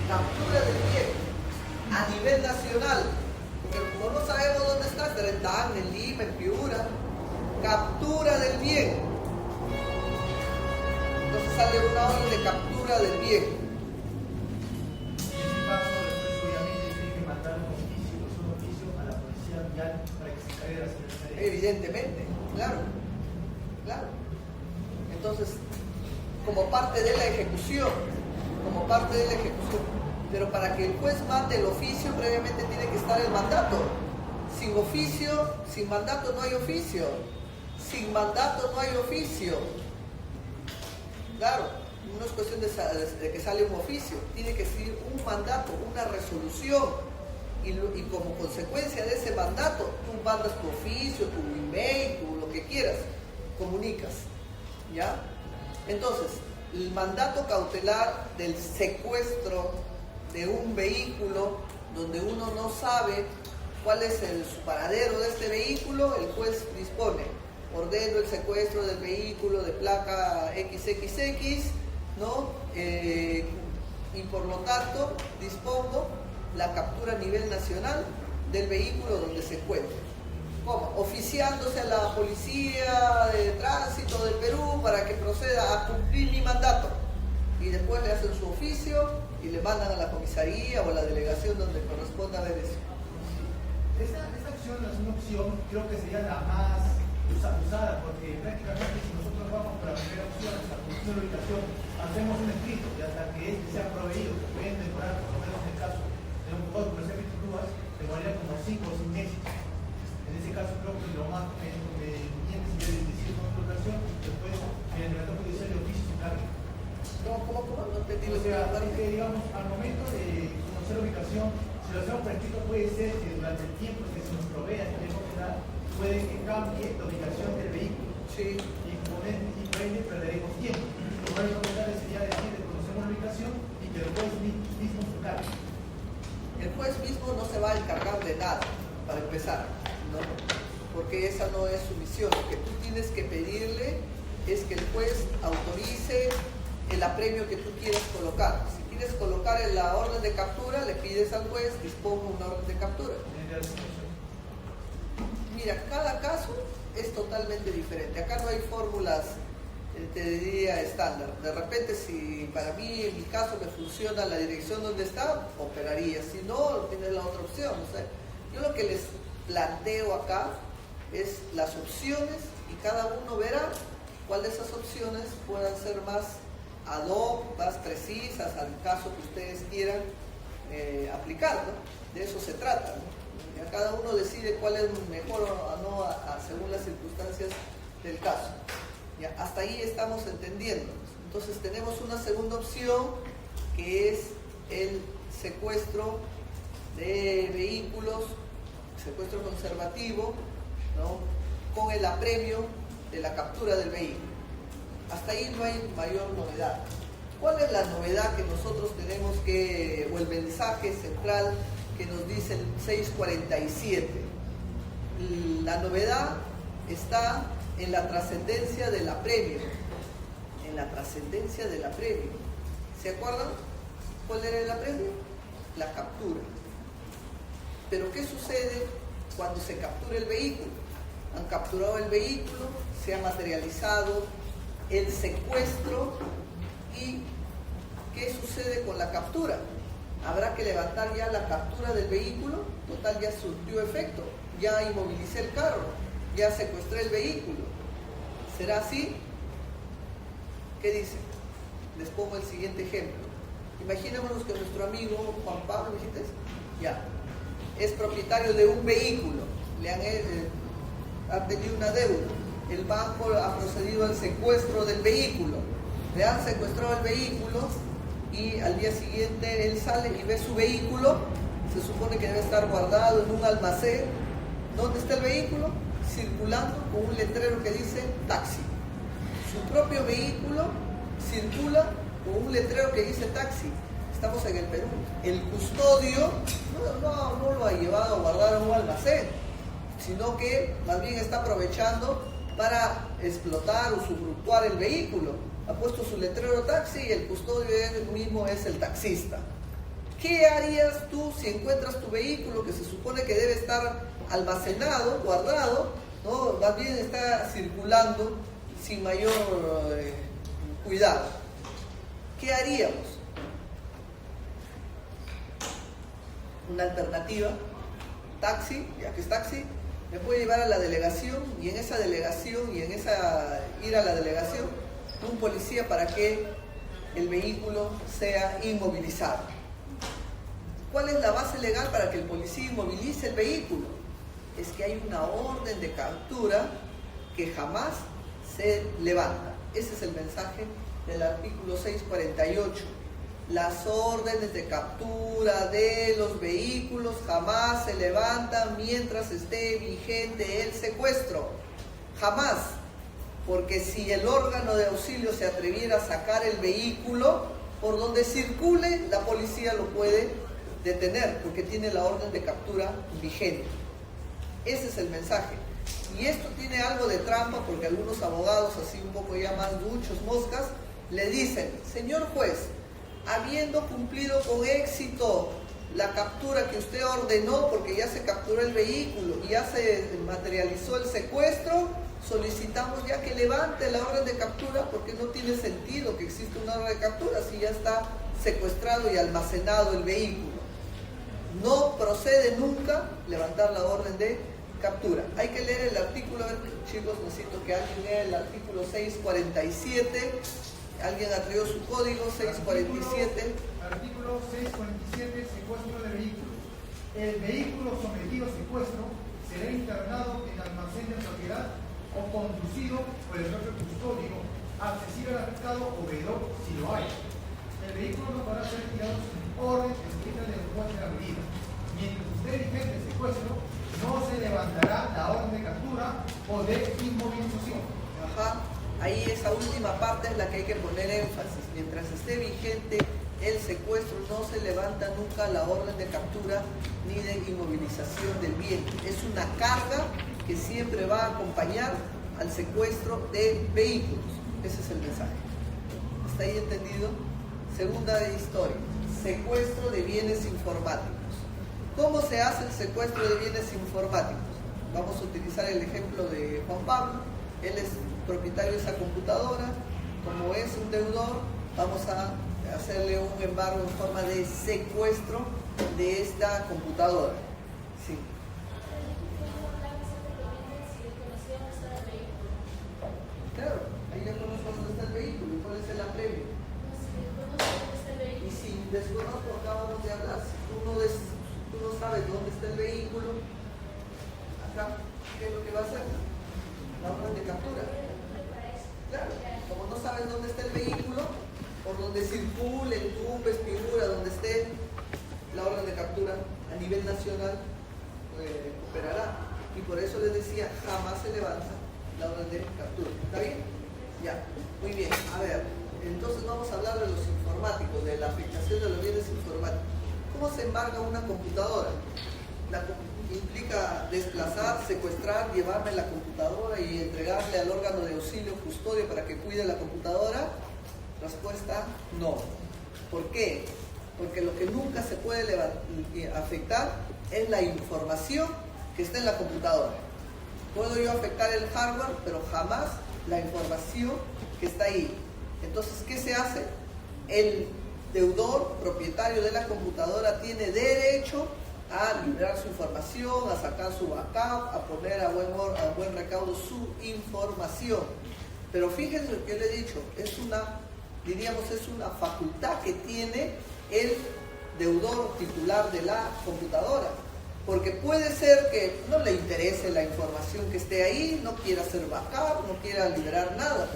Captura del bien a nivel nacional. Porque como no sabemos dónde está, será en Tacna, en Lima, en Piura. Captura del bien. Entonces sale una orden de captura del bien. Evidentemente, claro. Entonces, como parte de la ejecución, pero para que el juez mande el oficio, previamente tiene que estar el mandato. Sin oficio, sin mandato no hay oficio. Sin mandato no hay oficio. Claro, no es cuestión de que sale un oficio, tiene que ser un mandato, una resolución. Y como consecuencia de ese mandato, tú mandas tu oficio, tu email, lo que quieras, comunicas, ¿ya? Entonces, el mandato cautelar del secuestro de un vehículo donde uno no sabe cuál es su paradero de este vehículo, el juez dispone, ordeno el secuestro del vehículo de placa XXX, ¿no? Y por lo tanto, dispongo la captura a nivel nacional del vehículo donde se encuentra. ¿Cómo? Oficiándose a la Policía de Tránsito del Perú para que proceda a cumplir mi mandato. Y después le hacen su oficio y le mandan a la comisaría o a la delegación donde corresponda ver eso. Esta acción no es una opción, creo que sería la más usada, porque prácticamente si nosotros vamos por la primera opción, la función de ubicación, hacemos un escrito y hasta que este sea proveído, que pueden demorar, por lo menos en el caso de un jugador comercial de grúas, demoraría como 5 o 6 meses. En ese caso creo que lo más conveniente sería decir con una ocasión y después en el relato judicial de oficio se cargue. ¿Cómo? No entendí lo O sea, que digamos, al momento de conocer la ubicación, si lo hacemos por escrito puede ser que durante el tiempo que se nos provea el tiempo que da, puede que cambie la ubicación del vehículo. Sí. Y por ende perderemos tiempo. Lo más recomendable sería decir que conocemos la ubicación y que el juez mismo se cargue. El juez mismo no se va a encargar de nada, para empezar, ¿no? Porque esa no es su misión. Lo que tú tienes que pedirle es que el juez autorice el apremio que tú quieras colocar. Si quieres colocar en la orden de captura, le pides al juez, disponga una orden de captura. Mira, cada caso es totalmente diferente. Acá no hay fórmulas, te diría, estándar. De repente, si para mí, en mi caso, me funciona la dirección donde está, operaría. Si no, tienes la otra opción. O sea, yo lo que les planteo acá es las opciones y cada uno verá cuál de esas opciones puedan ser más ad hoc, más precisas al caso que ustedes quieran aplicar, ¿no? De eso se trata, ¿no? Cada uno decide cuál es mejor o no según las circunstancias del caso. ¿Ya? Hasta ahí estamos entendiendo. Entonces tenemos una segunda opción que es el secuestro de vehículos, secuestro conservativo, ¿no?, con el apremio de la captura del vehículo. Hasta ahí no hay mayor novedad. ¿Cuál es la novedad que nosotros tenemos que, o el mensaje central que nos dice el 647? La novedad está en la trascendencia del apremio. En la trascendencia del apremio. ¿Se acuerdan cuál era el apremio? La captura. Pero ¿qué sucede cuando se captura el vehículo? Han capturado el vehículo, se ha materializado el secuestro y ¿qué sucede con la captura? Habrá que levantar ya la captura del vehículo. Total, ya surtió efecto, ya inmovilicé el carro, ya secuestré el vehículo. ¿Será así? ¿Qué dicen? Les pongo el siguiente ejemplo. Imaginémonos que nuestro amigo Juan Pablo, ¿dijiste? Ya, es propietario de un vehículo, ha tenido una deuda, el banco ha procedido al secuestro del vehículo, le han secuestrado el vehículo y al día siguiente él sale y ve su vehículo, se supone que debe estar guardado en un almacén. ¿Dónde está el vehículo? Circulando con un letrero que dice taxi. Su propio vehículo circula con un letrero que dice taxi. Estamos en el Perú. El custodio no lo ha llevado a guardar en un almacén, sino que más bien está aprovechando para explotar o usufructuar el vehículo. Ha puesto su letrero taxi y el custodio él mismo es el taxista. ¿Qué harías tú si encuentras tu vehículo que se supone que debe estar almacenado, guardado, ¿no? Más bien está circulando sin mayor cuidado? ¿Qué haríamos? Una alternativa, taxi, ya que es taxi, me puede llevar a la delegación y en esa delegación ir a la delegación un policía para que el vehículo sea inmovilizado. ¿Cuál es la base legal para que el policía inmovilice el vehículo? Es que hay una orden de captura que jamás se levanta. Ese es el mensaje del artículo 648. Las órdenes de captura de los vehículos jamás se levantan mientras esté vigente el secuestro. Jamás. Porque si el órgano de auxilio se atreviera a sacar el vehículo, por donde circule, la policía lo puede detener, porque tiene la orden de captura vigente. Ese es el mensaje. Y esto tiene algo de trampa, porque algunos abogados, así un poco ya más duchos, moscas, le dicen: señor juez, habiendo cumplido con éxito la captura que usted ordenó, porque ya se capturó el vehículo y ya se materializó el secuestro, solicitamos ya que levante la orden de captura, porque no tiene sentido que exista una orden de captura si ya está secuestrado y almacenado el vehículo. No procede nunca levantar la orden de captura. Hay que leer el artículo. A ver, chicos, necesito que alguien lea el artículo 647. Alguien ha traído su código 647. Artículo 647, secuestro de vehículos. El vehículo sometido a secuestro será internado en almacén de propiedad o conducido por el propio custodio, accesible al afectado o veedor si lo hay. El vehículo no podrá ser retirado sin orden escrita del juez de la medida. Mientras esté vigente el secuestro, no se levantará la orden de captura o de inmovilización. Ajá. Ahí esa última parte es la que hay que poner énfasis. Mientras esté vigente el secuestro, no se levanta nunca la orden de captura ni de inmovilización del bien. Es una carga que siempre va a acompañar al secuestro de vehículos. Ese es el mensaje. ¿Está ahí entendido? Segunda historia. Secuestro de bienes informáticos. ¿Cómo se hace el secuestro de bienes informáticos? Vamos a utilizar el ejemplo de Juan Pablo. Él es propietario de esa computadora. Como es un deudor, vamos a hacerle un embargo en forma de secuestro de esta computadora. Sí. Claro, ahí ya conozco dónde está el vehículo y cuál es el apremio. Y si desconozco, acabamos de hablar, si tú no sabes dónde está el vehículo, acá, ¿qué es lo que va a hacer? La orden de captura. Claro, como no sabes dónde está el vehículo, por donde circule, tumbes, figura, donde esté, nivel nacional operará. Y por eso les decía, jamás se levanta la orden de captura. ¿Está bien? Ya, muy bien. A ver, entonces vamos a hablar de los informáticos, de la afectación de los bienes informáticos. ¿Cómo se embarga una computadora? Implica desplazar, secuestrar, llevarme la computadora y entregarle al órgano de auxilio custodio para que cuide la computadora. Respuesta, no. ¿Por qué? Porque lo que nunca se puede afectar es la información que está en la computadora. Puedo yo afectar el hardware, pero jamás la información que está ahí. Entonces, ¿qué se hace? El deudor, propietario de la computadora, tiene derecho a liberar su información, a sacar su backup, a poner a buen recaudo su información. Pero fíjense lo que yo le he dicho, es una facultad que tiene el deudor titular de la computadora. Porque puede ser que no le interese la información que esté ahí, no quiera hacer backup, no quiera liberar nada.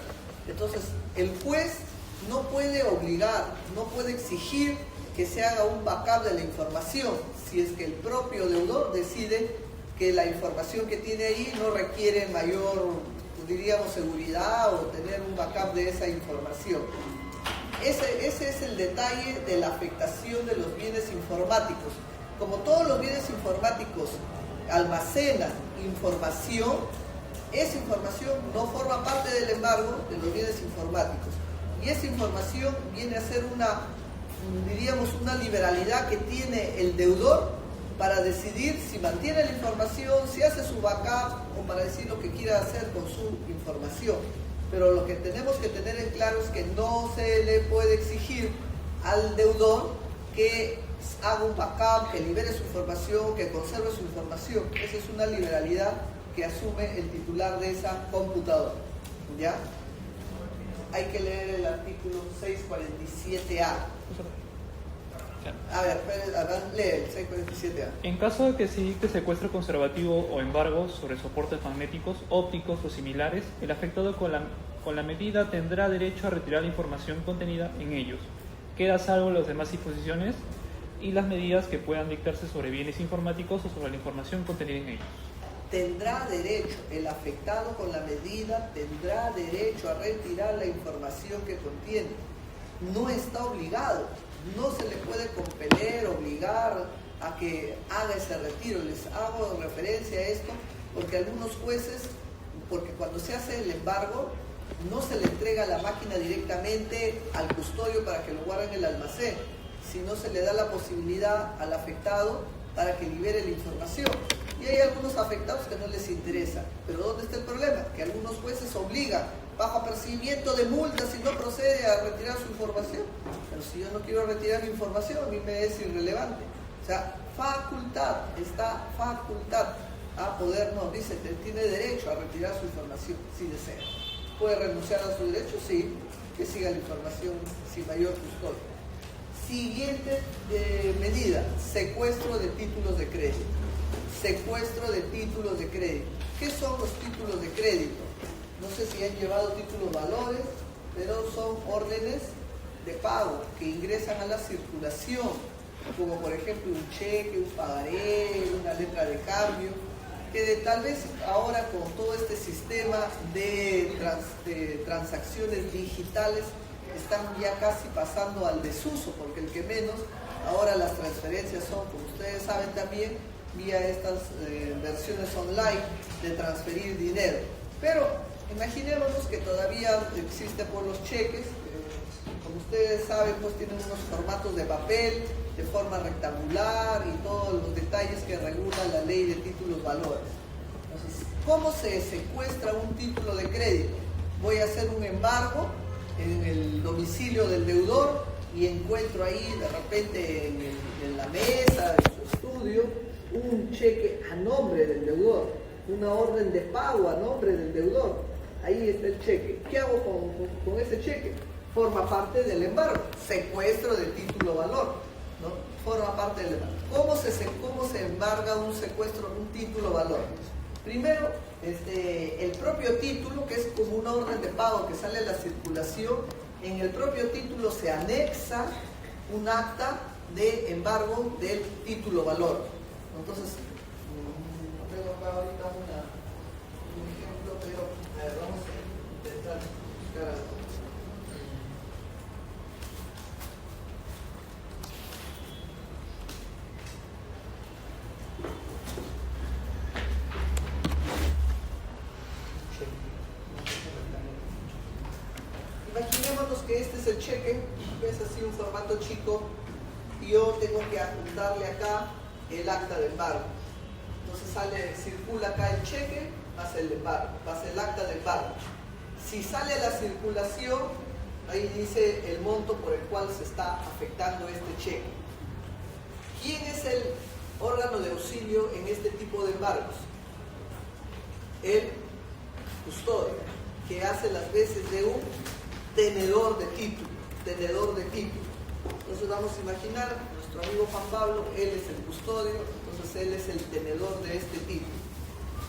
Entonces, el juez no puede obligar, no puede exigir que se haga un backup de la información si es que el propio deudor decide que la información que tiene ahí no requiere mayor, diríamos, seguridad o tener un backup de esa información. Ese es el detalle de la afectación de los bienes informáticos. Como todos los bienes informáticos almacenan información, esa información no forma parte del embargo de los bienes informáticos. Y esa información viene a ser una liberalidad que tiene el deudor para decidir si mantiene la información, si hace su backup o para decir lo que quiera hacer con su información. Pero lo que tenemos que tener en claro es que no se le puede exigir al deudor que haga un backup, que libere su información, que conserve su información. Esa es una liberalidad que asume el titular de esa computadora. ¿Ya? Hay que leer el artículo 647A. A ver, lee el 647A. En caso de que se dicte secuestro conservativo o embargo sobre soportes magnéticos, ópticos o similares, el afectado con la medida tendrá derecho a retirar la información contenida en ellos. Queda a salvo las demás disposiciones y las medidas que puedan dictarse sobre bienes informáticos o sobre la información contenida en ellos. Tendrá derecho, el afectado con la medida tendrá derecho a retirar la información que contiene. No está obligado, no se le puede compeler, obligar a que haga ese retiro. Les hago referencia a esto porque algunos jueces, porque cuando se hace el embargo, no se le entrega la máquina directamente al custodio para que lo guarde en el almacén, sino se le da la posibilidad al afectado para que libere la información. Y hay algunos afectados que no les interesa. Pero ¿dónde está el problema? Que algunos jueces obligan, bajo apercibimiento de multas, si no procede a retirar su información. Pero si yo no quiero retirar mi información, a mí me es irrelevante. O sea, está facultad a poder, no, dice, tiene derecho a retirar su información si desea. ¿Puede renunciar a su derecho? Sí, que siga la información sin mayor custodia. Siguiente medida, secuestro de títulos de crédito. Secuestro de títulos de crédito. ¿Qué son los títulos de crédito? No sé si han llevado títulos valores, pero son órdenes de pago que ingresan a la circulación, como por ejemplo un cheque, un pagaré, una letra de cambio, que tal vez ahora con todo este sistema de transacciones digitales están ya casi pasando al desuso, porque el que menos, ahora las transferencias son, como ustedes saben también, vía estas versiones online de transferir dinero. Pero imaginémonos que todavía existe por los cheques, como ustedes saben, pues tienen unos formatos de papel, de forma rectangular y todos los detalles que regula la ley de títulos valores. Entonces, ¿cómo se secuestra un título de crédito? Voy a hacer un embargo en el domicilio del deudor y encuentro ahí de repente en la mesa, en su estudio, un cheque a nombre del deudor, una orden de pago a nombre del deudor. Ahí está el cheque. ¿Qué hago con ese cheque? Forma parte del embargo, secuestro de título valor, ¿no? Forma parte del embargo. ¿Cómo se embarga un secuestro de un título valor? Primero, el propio título, que es como una orden de pago que sale a la circulación, en el propio título se anexa un acta de embargo del título valor. Entonces, no tengo acá ahorita un ejemplo, pero a ver, vamos a intentar buscar algo. Imaginémonos que este es el cheque, es así un formato chico, y yo tengo que adjuntarle acá el acta de embargo. Entonces circula acá el cheque, pasa el embargo, pasa el acta de embargo. Si sale a la circulación, ahí dice el monto por el cual se está afectando este cheque. ¿Quién es el órgano de auxilio en este tipo de embargos? El custodio, que hace las veces de un tenedor de título. Entonces vamos a imaginar, nuestro amigo Juan Pablo, él es el custodio, entonces él es el tenedor de este título.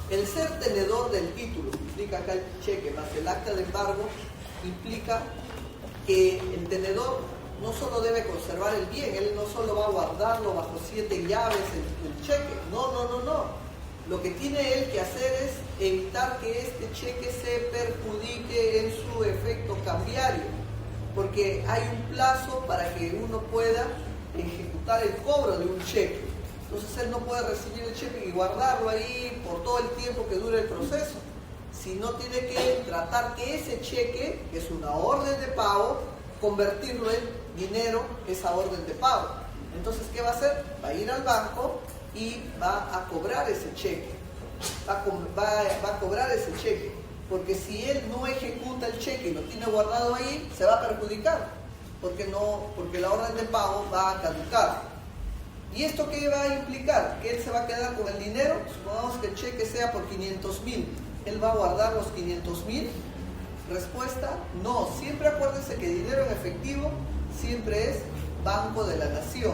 El ser tenedor del título, implica acá el cheque más el acta de embargo, implica que el tenedor no solo debe conservar el bien, él no solo va a guardarlo bajo 7 llaves el cheque, no. Lo que tiene él que hacer es evitar que este cheque se perjudique en su efecto cambiario, porque hay un plazo para que uno pueda ejecutar el cobro de un cheque. Entonces él no puede recibir el cheque y guardarlo ahí por todo el tiempo que dure el proceso, sino tiene que tratar que ese cheque, que es una orden de pago, convertirlo en dinero, esa orden de pago. Entonces, ¿qué va a hacer? Va a ir al banco y va a cobrar ese cheque. Va a cobrar ese cheque. Porque si él no ejecuta el cheque y lo tiene guardado ahí, se va a perjudicar. Porque la orden de pago va a caducar. ¿Y esto qué va a implicar? Que él se va a quedar con el dinero. Supongamos que el cheque sea por 500.000. ¿Él va a guardar los 500.000? Respuesta, no. Siempre acuérdense que dinero en efectivo siempre es Banco de la Nación.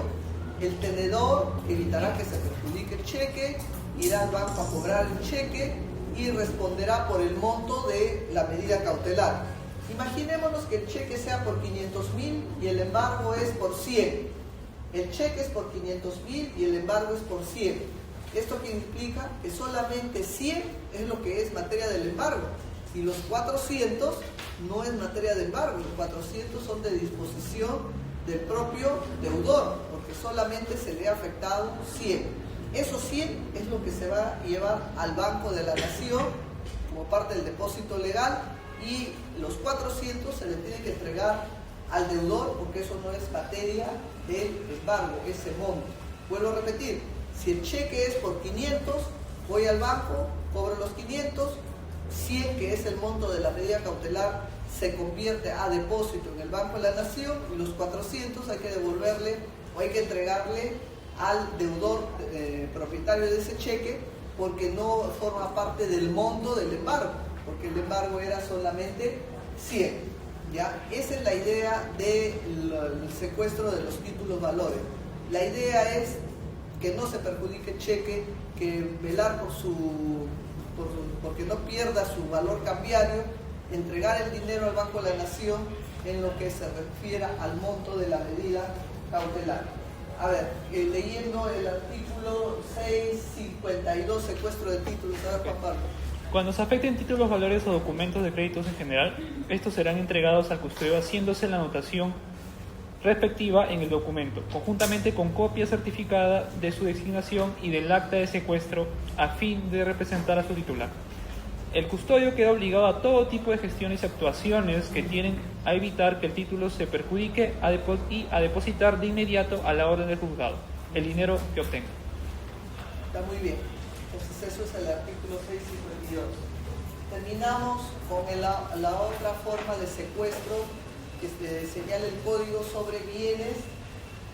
El tenedor evitará que se perjudique el cheque, irá al banco a cobrar el cheque y responderá por el monto de la medida cautelar. Imaginémonos que el cheque sea por 500.000 y el embargo es por 100. El cheque es por 500.000 y el embargo es por 100. ¿Esto qué implica? Que solamente 100 es lo que es materia del embargo. Y los 400 no es materia de embargo, los 400 son de disposición del propio deudor, porque solamente se le ha afectado 100. Esos 100 es lo que se va a llevar al Banco de la Nación como parte del depósito legal, y los 400 se le tiene que entregar al deudor, porque eso no es materia del embargo, ese monto. Vuelvo a repetir, si el cheque es por 500, voy al banco, cobro los 500, 100, que es el monto de la medida cautelar, se convierte a depósito en el Banco de la Nación, y los 400 hay que devolverle o hay que entregarle al deudor propietario de ese cheque, porque no forma parte del monto del embargo, porque el embargo era solamente 100. ¿Ya? Esa es la idea del secuestro de los títulos valores. La idea es que no se perjudique el cheque, que velar porque no pierda su valor cambiario, entregar el dinero al Banco de la Nación en lo que se refiere al monto de la medida cautelar. A ver, leyendo el artículo 652, secuestro de títulos. A ver, Juan Pablo. Cuando se afecten títulos, valores o documentos de créditos en general, estos serán entregados al custodio haciéndose la anotación respectiva en el documento, conjuntamente con copia certificada de su designación y del acta de secuestro, a fin de representar a su titular. El custodio queda obligado a todo tipo de gestiones y actuaciones que tienen a evitar que el título se perjudique y a depositar de inmediato a la orden del juzgado el dinero que obtenga. Está muy bien. Entonces eso es el artículo 652. Terminamos con la otra forma de secuestro que señala el Código sobre bienes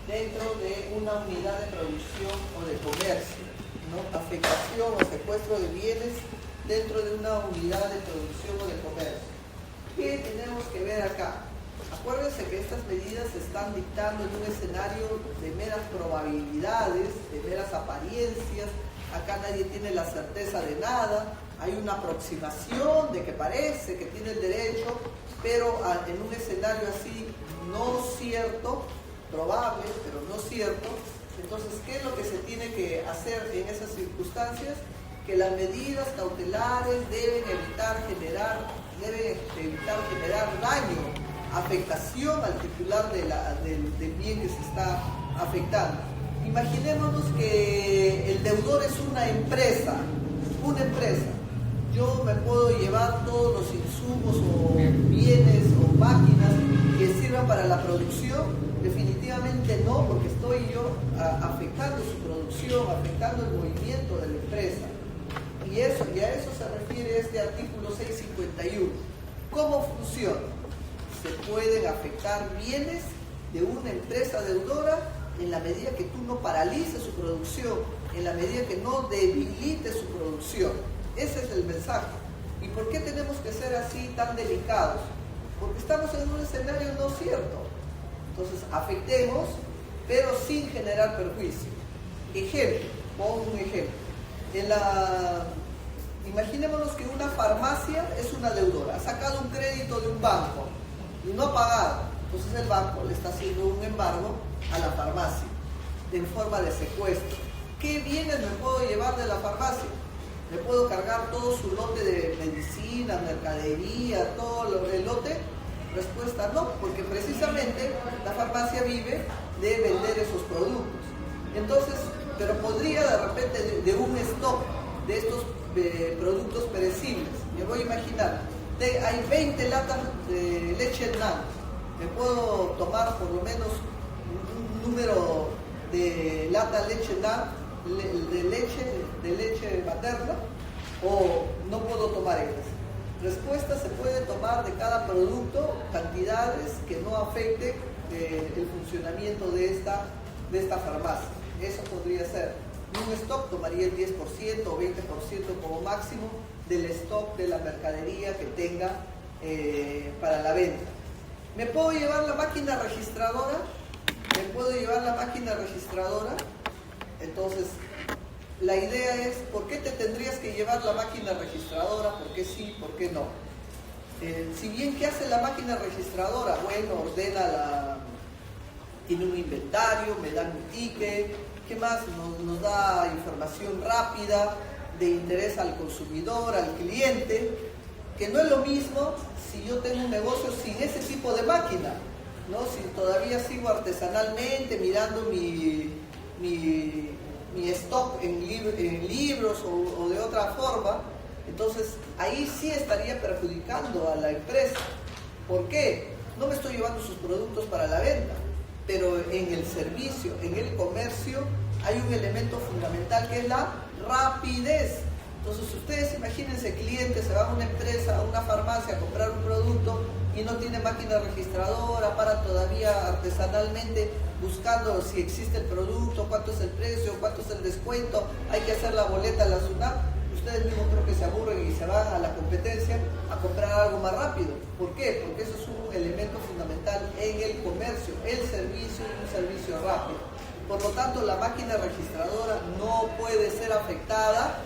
dentro de una unidad de producción o de comercio, ¿no? Afectación o secuestro de bienes dentro de una unidad de producción o de comercio. ¿Qué tenemos que ver acá? Acuérdense que estas medidas se están dictando en un escenario de meras probabilidades, de meras apariencias. Acá nadie tiene la certeza de nada, hay una aproximación de que parece que tiene el derecho, pero en un escenario así no cierto, probable, pero no cierto, Entonces, ¿qué es lo que se tiene que hacer en esas circunstancias? Que las medidas cautelares deben evitar generar daño, afectación al titular del bien que se está afectando. Imaginémonos que el deudor es una empresa. Yo me puedo llevar todos los insumos o bienes o máquinas que sirvan para la producción. Definitivamente no, porque estoy yo afectando su producción, afectando el movimiento de la empresa. Y a eso se refiere este artículo 651. ¿Cómo funciona? Se pueden afectar bienes de una empresa deudora en la medida que tú no paralices su producción, en la medida que no debilites su producción. Ese es el mensaje. ¿Y por qué tenemos que ser así tan delicados? Porque estamos en un escenario no cierto. Entonces, afectemos, pero sin generar perjuicio. Ejemplo, pongo un ejemplo. Imaginémonos que una farmacia es una deudora, ha sacado un crédito de un banco y no ha pagado. Entonces el banco le está haciendo un embargo a la farmacia en forma de secuestro. ¿Qué bienes me puedo llevar de la farmacia? ¿Me puedo cargar todo su lote de medicina, mercadería, todo el lote? Respuesta no, porque precisamente la farmacia vive de vender esos productos. Entonces, pero podría de repente de un stock de estos productos perecibles. Me voy a imaginar, hay 20 latas de leche NAN. Me puedo tomar por lo menos un número de lata leche NAN, de leche materna, o no puedo tomar ellas. Respuesta: se puede tomar de cada producto cantidades que no afecten el funcionamiento de esta farmacia. Eso podría ser. Un stock tomaría el 10% o 20% como máximo del stock de la mercadería que tenga para la venta. ¿Me puedo llevar la máquina registradora? Entonces, la idea es, ¿por qué te tendrías que llevar la máquina registradora? ¿Por qué sí? ¿Por qué no? Si bien, ¿qué hace la máquina registradora? Bueno, tiene un inventario, me dan un ticket. ¿Qué más? Nos da información rápida, de interés al consumidor, al cliente, que no es lo mismo si yo tengo un negocio sin ese tipo de máquina, ¿no? Si todavía sigo artesanalmente mirando mi stock en libros o de otra forma, entonces ahí sí estaría perjudicando a la empresa. ¿Por qué? No me estoy llevando sus productos para la venta, pero en el servicio, en el comercio, hay un elemento fundamental que es la rapidez. Entonces, ustedes imagínense, clientes se van a una empresa, a una farmacia a comprar un producto y no tiene máquina registradora, para todavía artesanalmente buscando si existe el producto, cuánto es el precio, cuánto es el descuento, hay que hacer la boleta a la SUNAT. Ustedes mismos creo que se aburren y se van a la competencia a comprar algo más rápido. ¿Por qué? Porque eso es un elemento fundamental en el comercio, el servicio y un servicio rápido. Por lo tanto, la máquina registradora no puede ser afectada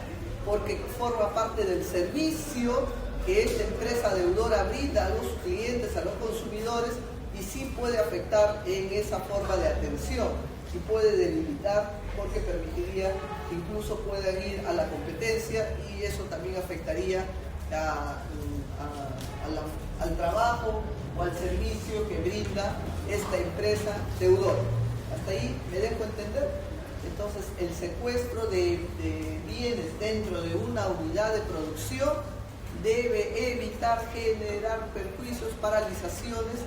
porque forma parte del servicio que esta empresa deudora brinda a los clientes, a los consumidores, y sí puede afectar en esa forma de atención y puede debilitar, porque permitiría que incluso puedan ir a la competencia, y eso también afectaría al trabajo o al servicio que brinda esta empresa deudora. ¿Hasta ahí me dejo entender? Entonces, el secuestro de bienes dentro de una unidad de producción debe evitar generar perjuicios, paralizaciones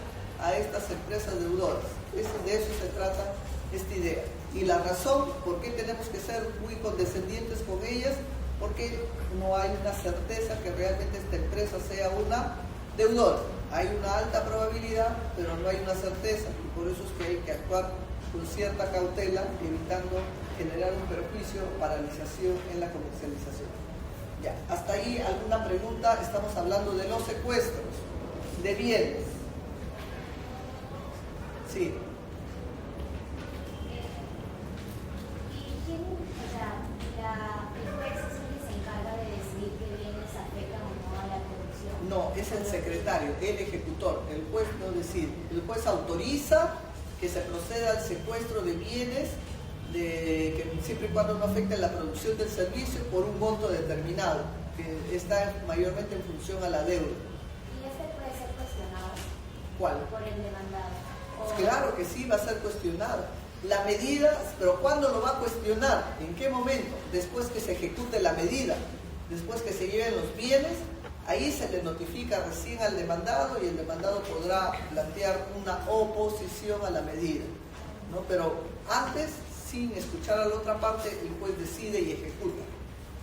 a estas empresas deudoras. De eso se trata esta idea. Y la razón por qué tenemos que ser muy condescendientes con ellas, porque no hay una certeza que realmente esta empresa sea una deudora. Hay una alta probabilidad, pero no hay una certeza, y por eso es que hay que actuar con cierta cautela, evitando generar un perjuicio o paralización en la comercialización. Ya, hasta ahí alguna pregunta. Estamos hablando de los secuestros de bienes. Sí. No, es el secretario, el ejecutor. El juez, no, es decir, el juez autoriza que se proceda al secuestro de bienes de que siempre y cuando no afecte la producción del servicio por un monto determinado, que está mayormente en función a la deuda. ¿Y ese puede ser cuestionado? ¿Cuál? Por el demandado. Claro que sí, va a ser cuestionado. La medida, pero ¿cuándo lo va a cuestionar? ¿En qué momento? Después que se ejecute la medida, después que se lleven los bienes, ahí se le notifica recién al demandado y el demandado podrá plantear una oposición a la medida, ¿no? Pero antes, sin escuchar a la otra parte, el juez decide y ejecuta.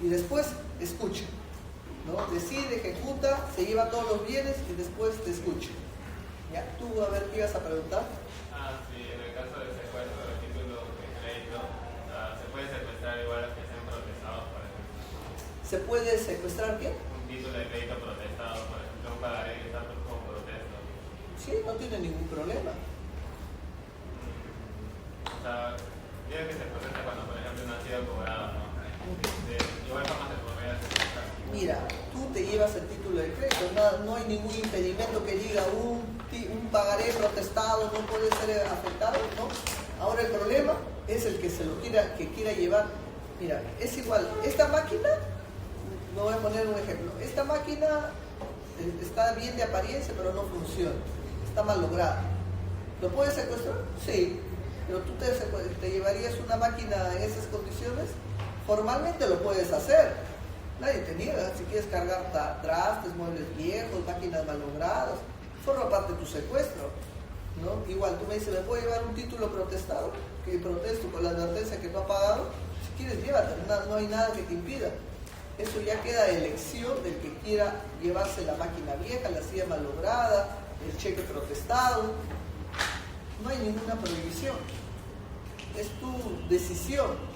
Y después escucha, ¿no? Decide, ejecuta, se lleva todos los bienes y después te escucha. Ya, tú a ver qué ibas a preguntar. Sí, en el caso de secuestro de títulos de crédito, ¿se puede secuestrar igual a los que sean protestados, por ejemplo? ¿Se puede secuestrar qué? Un título de crédito protestado, por ejemplo, un pagaré que está como protesto. Sí, no tiene ningún problema. O sea, digo que se protesta cuando, por ejemplo, no ha sido cobrado, ¿no? De igual forma se podría secuestrar. Mira, tú te llevas el título de crédito, no hay ningún impedimento que diga un pagaré protestado no puede ser afectado, ¿no? Ahora el problema es el que quiera llevar. Mira, es igual, esta máquina, me voy a poner un ejemplo, esta máquina está bien de apariencia pero no funciona, está mal lograda. ¿Lo puedes secuestrar? Sí, pero tú te llevarías una máquina en esas condiciones, formalmente lo puedes hacer. Nadie te niega, si quieres cargar trastes, muebles viejos, máquinas mallogradas, forma parte de tu secuestro, ¿no? Igual tú me dices, ¿me puedo llevar un título protestado? Que protesto con la advertencia que no ha pagado. Si quieres, llévate, no hay nada que te impida. Eso ya queda de elección del que quiera llevarse la máquina vieja, la silla malograda, el cheque protestado. No hay ninguna prohibición. Es tu decisión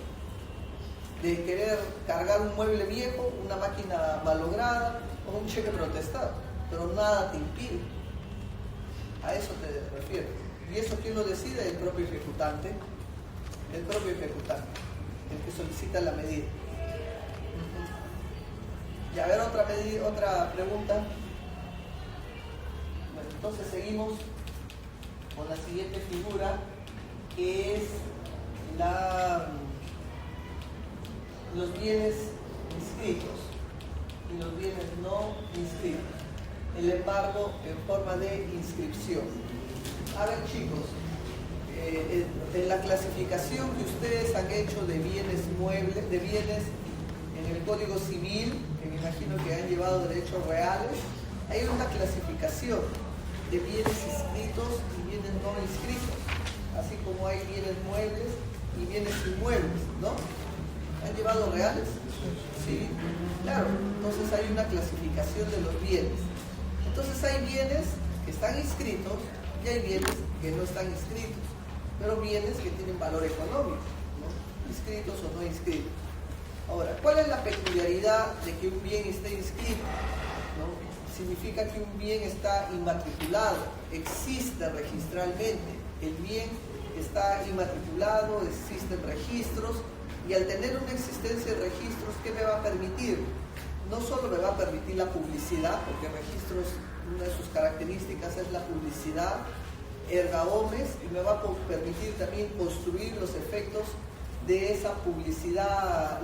de querer cargar un mueble viejo, una máquina malograda o un cheque protestado, pero nada te impide. A eso te refieres. ¿Y eso quién lo decide? El propio ejecutante. El propio ejecutante, el que solicita la medida. Y a ver, otra pregunta. Bueno, entonces seguimos con la siguiente figura, que es los bienes inscritos y los bienes no inscritos. El embargo en forma de inscripción. A ver, chicos, en la clasificación que ustedes han hecho de bienes muebles, de bienes en el Código Civil, que me imagino que han llevado derechos reales, hay una clasificación de bienes inscritos y bienes no inscritos, así como hay bienes muebles y bienes inmuebles, ¿no? ¿Han llevado reales? Sí, claro. Entonces hay una clasificación de los bienes. Entonces hay bienes que están inscritos y hay bienes que no están inscritos, pero bienes que tienen valor económico, ¿no? Inscritos o no inscritos. Ahora, ¿cuál es la peculiaridad de que un bien esté inscrito? ¿No? Significa que un bien está inmatriculado, existe registralmente. El bien está inmatriculado, existen registros, y al tener una existencia de registros, ¿qué me va a permitir? No solo me va a permitir la publicidad, porque registros, una de sus características es la publicidad, erga omnes, y me va a permitir también construir los efectos de esa publicidad,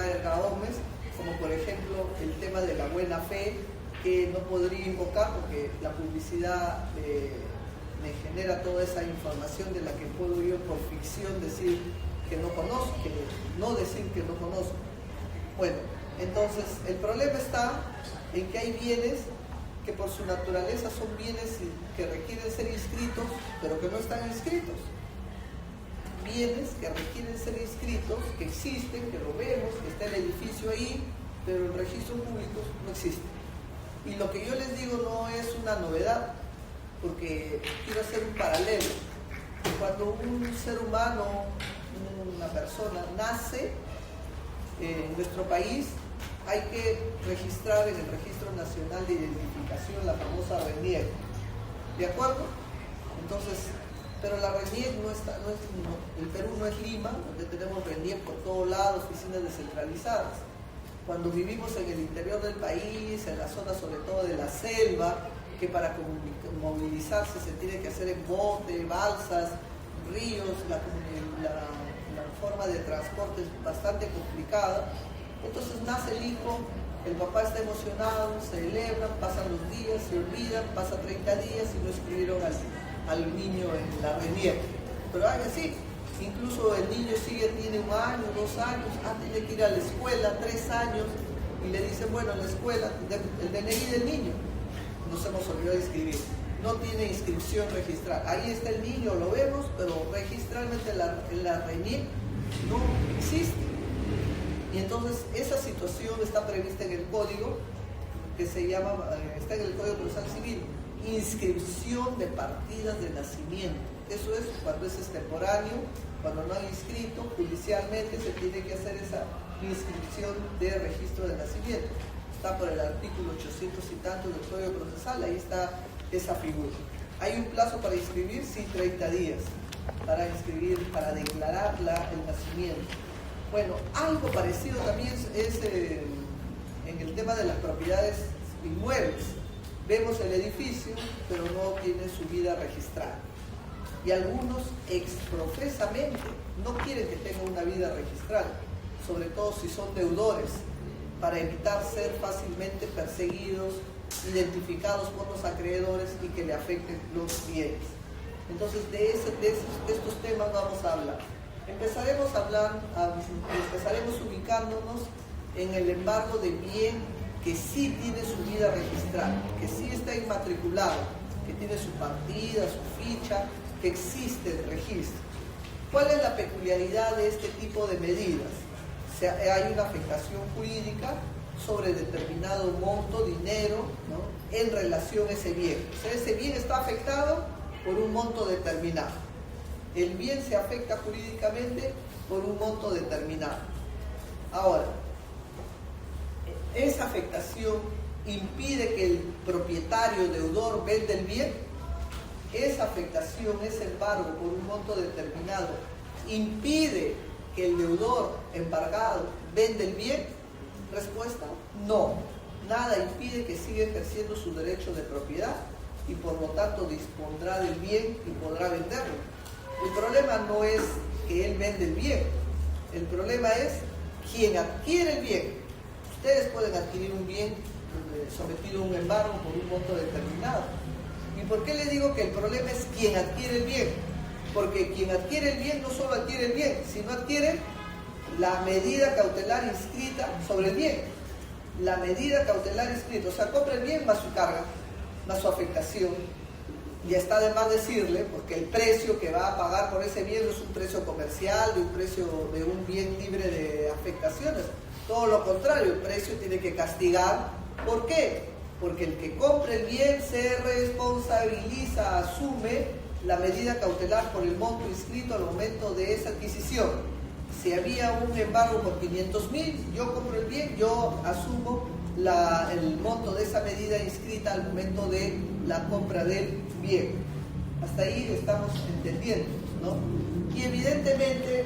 erga omnes, como por ejemplo el tema de la buena fe, que no podría invocar porque la publicidad me genera toda esa información de la que puedo yo por ficción decir que no conozco, no decir que no conozco. Bueno, entonces el problema está en que hay bienes que por su naturaleza son bienes que requieren ser inscritos, pero que no están inscritos. Bienes que requieren ser inscritos, que existen, que lo vemos, que está el edificio ahí, pero el registro público no existe. Y lo que yo les digo no es una novedad, porque quiero hacer un paralelo. Cuando un ser humano, una persona nace en nuestro país, hay que registrar en el Registro Nacional de Identificación la famosa RENIEC, ¿de acuerdo? Entonces, pero la RENIEC el Perú no es Lima, donde tenemos RENIEC por todos lados, oficinas descentralizadas. Cuando vivimos en el interior del país, en la zona sobre todo de la selva, que para movilizarse se tiene que hacer en bote, balsas, ríos, la forma de transporte es bastante complicada. Entonces nace el hijo, el papá está emocionado, se celebran, pasan los días, se olvidan, pasa 30 días y no escribieron al niño en la RENIEC. Pero hay así, incluso el niño tiene 1 año, 2 años, tiene que ir a la escuela, 3 años, y le dicen, bueno, en la escuela, el DNI del niño, nos hemos olvidado de inscribir. No tiene inscripción registral. Ahí está el niño, lo vemos, pero registralmente en la RENIEC no existe. Y entonces esa situación está prevista en el código, que se llama, está en el Código Procesal Civil, inscripción de partidas de nacimiento. Eso es cuando es extemporáneo, cuando no han inscrito, judicialmente se tiene que hacer esa inscripción de registro de nacimiento. Está por el artículo 800 y tanto del Código Procesal, ahí está esa figura. Hay un plazo para inscribir, sí, 30 días, para inscribir, para declarar el nacimiento. Bueno, algo parecido también es en el tema de las propiedades inmuebles. Vemos el edificio, pero no tiene su vida registrada. Y algunos exprofesamente no quieren que tenga una vida registrada, sobre todo si son deudores, para evitar ser fácilmente perseguidos, identificados por los acreedores y que le afecten los bienes. Entonces de estos temas vamos a hablar. Empezaremos ubicándonos en el embargo de bien que sí tiene su vida registrada, que sí está inmatriculado, que tiene su partida, su ficha, que existe el registro. ¿Cuál es la peculiaridad de este tipo de medidas? Hay una afectación jurídica sobre determinado monto, dinero, ¿no?, en relación a ese bien. O sea, ese bien está afectado por un monto determinado. El bien se afecta jurídicamente por un monto determinado. Ahora, esa afectación impide que el propietario deudor venda el bien. Esa afectación, ese embargo por un monto determinado, impide que el deudor embargado venda el bien. Respuesta: no. Nada impide que siga ejerciendo su derecho de propiedad y por lo tanto dispondrá del bien y podrá venderlo. El problema no es que él vende el bien, el problema es quien adquiere el bien. Ustedes pueden adquirir un bien sometido a un embargo por un monto determinado. ¿Y por qué le digo que el problema es quien adquiere el bien? Porque quien adquiere el bien no solo adquiere el bien, sino adquiere la medida cautelar inscrita sobre el bien. La medida cautelar inscrita, o sea, compra el bien más su carga, más su afectación. Ya está de más decirle, porque el precio que va a pagar por ese bien no es un precio comercial, de un precio de un bien libre de afectaciones. Todo lo contrario, el precio tiene que castigar. ¿Por qué? Porque el que compra el bien se responsabiliza, asume la medida cautelar por el monto inscrito al momento de esa adquisición. Si había un embargo por 500.000, yo compro el bien, yo asumo el monto de esa medida inscrita al momento de la compra del bien. Hasta ahí estamos entendiendo, ¿no? Y evidentemente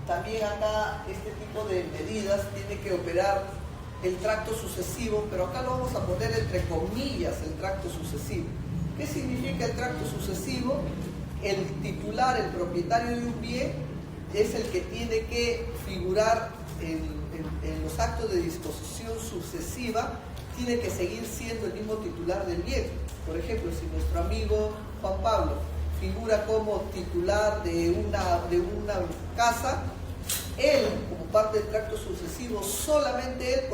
también acá este tipo de medidas tiene que operar el tracto sucesivo, pero acá lo vamos a poner entre comillas, el tracto sucesivo. ¿Qué significa el tracto sucesivo? El titular, el propietario de un bien, es el que tiene que figurar en los actos de disposición sucesiva, tiene que seguir siendo el mismo titular del bien. Por ejemplo, si nuestro amigo Juan Pablo figura como titular de una casa, él, como parte del tracto sucesivo, solamente él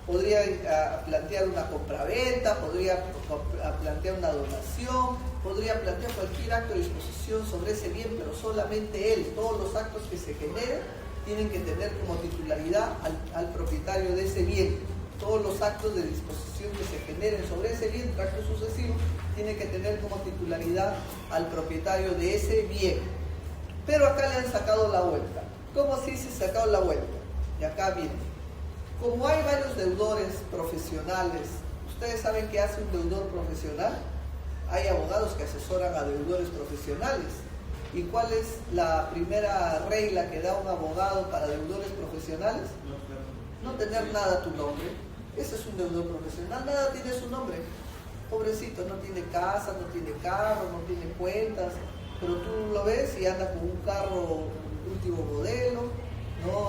podría plantear una compraventa, podría plantear una donación, podría plantear cualquier acto de disposición sobre ese bien, pero solamente él. Todos los actos que se generen tienen que tener como titularidad al propietario de ese bien. Todos los actos de disposición que se generen sobre ese bien, tracto sucesivo, tienen que tener como titularidad al propietario de ese bien. Pero acá le han sacado la vuelta. ¿Cómo así se ha sacado la vuelta? Y acá viene. Como hay varios deudores profesionales, ¿ustedes saben qué hace un deudor profesional? Hay abogados que asesoran a deudores profesionales. ¿Y cuál es la primera regla que da un abogado para deudores profesionales? No tener nada a tu nombre. Ese es un deudor profesional, nada tiene su nombre. pobrecito, no tiene casa, no tiene carro, no tiene cuentas, pero tú lo ves y anda con un carro último modelo, ¿no?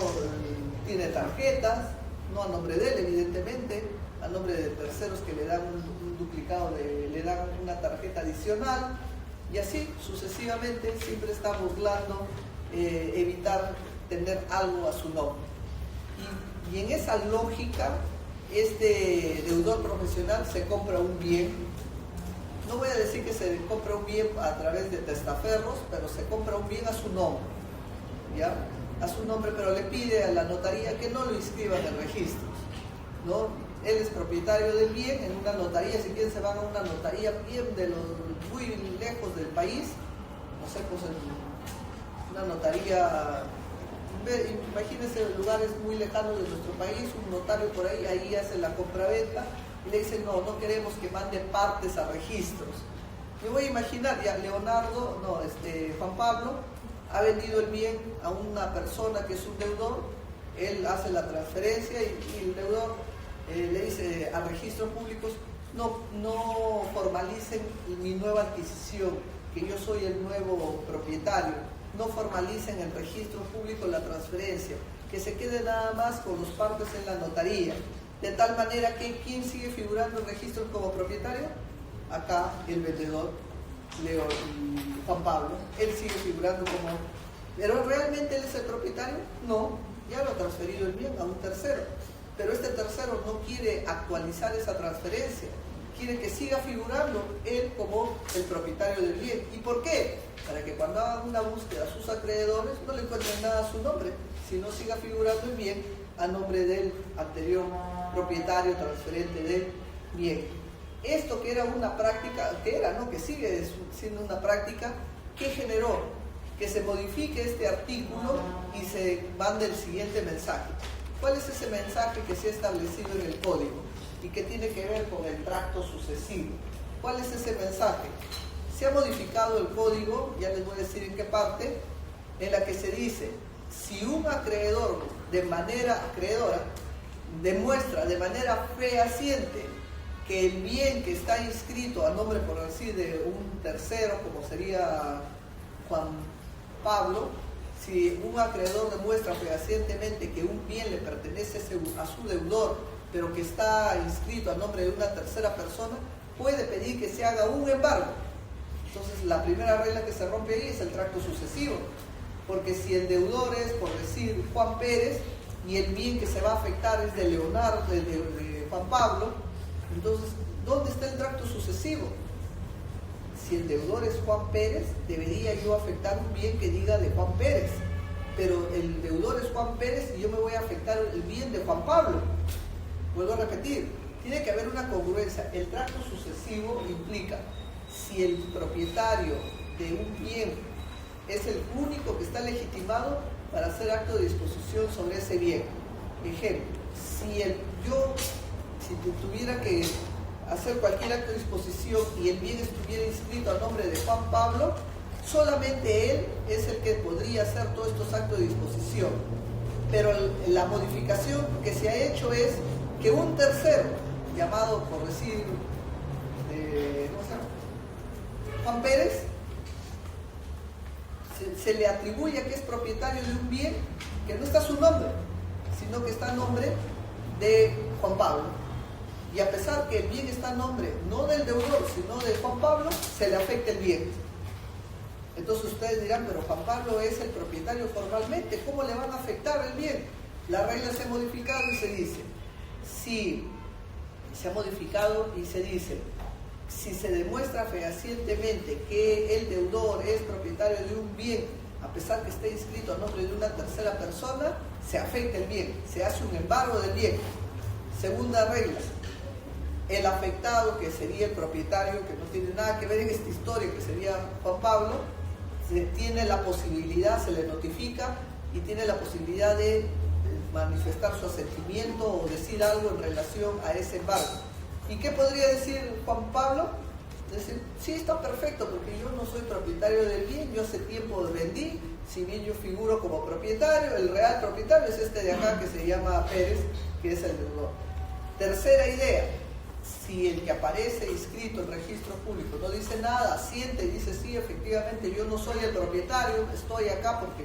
Tiene tarjetas, no a nombre de él evidentemente, a nombre de terceros que le dan un duplicado, le dan una tarjeta adicional, y así sucesivamente siempre está burlando evitar tener algo a su nombre. Y en esa lógica, este deudor profesional se compra un bien. No voy a decir que se compra un bien a través de testaferros, pero se compra un bien a su nombre, ¿ya? A su nombre, pero le pide a la notaría que no lo inscriba en el registro, ¿no? Él es propietario del bien en una notaría. Si quieren se van a una notaría bien muy lejos del país, no sé, pues en una notaría, imagínense lugares muy lejanos de nuestro país, un notario por ahí hace la compraventa y le dicen no queremos que mande partes a registros. Me voy a imaginar, ya Juan Pablo ha vendido el bien a una persona que es un deudor, él hace la transferencia y el deudor le dice a registros públicos, no formalicen mi nueva adquisición, que yo soy el nuevo propietario, no formalicen en registro público la transferencia, que se quede nada más con los partes en la notaría, de tal manera que ¿quién sigue figurando en registros como propietario? Acá el vendedor, Juan Pablo, él sigue figurando como... ¿Pero realmente él es el propietario? No, ya lo ha transferido el bien a un tercero. Pero este tercero no quiere actualizar esa transferencia, quiere que siga figurando él como el propietario del bien. ¿Y por qué? Para que cuando hagan una búsqueda a sus acreedores no le encuentren nada a su nombre, sino siga figurando el bien a nombre del anterior propietario transferente del bien. Esto que era una práctica, que sigue siendo una práctica, ¿qué generó? Que se modifique este artículo y se mande el siguiente mensaje. ¿Cuál es ese mensaje que se ha establecido en el código y que tiene que ver con el tracto sucesivo? ¿Cuál es ese mensaje? Se ha modificado el código, ya les voy a decir en qué parte, en la que se dice, si un acreedor demuestra de manera fehaciente que el bien que está inscrito a nombre, por decir, de un tercero, como sería Juan Pablo, si un acreedor demuestra fehacientemente que un bien le pertenece a su deudor, pero que está inscrito a nombre de una tercera persona, puede pedir que se haga un embargo. Entonces, la primera regla que se rompe ahí es el tracto sucesivo, porque si el deudor es, por decir, Juan Pérez, y el bien que se va a afectar es de Leonardo, de Juan Pablo, entonces, ¿dónde está el tracto sucesivo? Si el deudor es Juan Pérez, debería yo afectar un bien que diga de Juan Pérez, pero el deudor es Juan Pérez y yo me voy a afectar el bien de Juan Pablo. Vuelvo a repetir, tiene que haber una congruencia. El tracto sucesivo implica, si el propietario de un bien es el único que está legitimado para hacer acto de disposición sobre ese bien. Ejemplo, si tuviera que hacer cualquier acto de disposición y el bien estuviera inscrito a nombre de Juan Pablo, solamente él es el que podría hacer todos estos actos de disposición. Pero la modificación que se ha hecho es que un tercero, llamado por decir, ¿cómo se llama? Juan Pérez, se le atribuye que es propietario de un bien que no está a su nombre, sino que está a nombre de Juan Pablo. Y a pesar que el bien está a nombre no del deudor, sino de Juan Pablo, se le afecta el bien. Entonces ustedes dirán, pero Juan Pablo es el propietario formalmente, ¿cómo le van a afectar el bien? La regla se ha modificado y se dice, si se ha modificado y se dice, si se demuestra fehacientemente que el deudor es propietario de un bien, a pesar que esté inscrito a nombre de una tercera persona, se afecta el bien, se hace un embargo del bien. Segunda regla, el afectado, que sería el propietario, que no tiene nada que ver en esta historia, que sería Juan Pablo, tiene la posibilidad, se le notifica y tiene la posibilidad de manifestar su asentimiento o decir algo en relación a ese embargo. ¿Y qué podría decir Juan Pablo? Decir, sí, está perfecto, porque yo no soy propietario del bien, yo hace tiempo vendí, si bien yo figuro como propietario, el real propietario es este de acá que se llama Pérez, que es el deudor. Tercera idea, si el que aparece inscrito en registro público no dice nada, asiente y dice sí, efectivamente yo no soy el propietario, estoy acá porque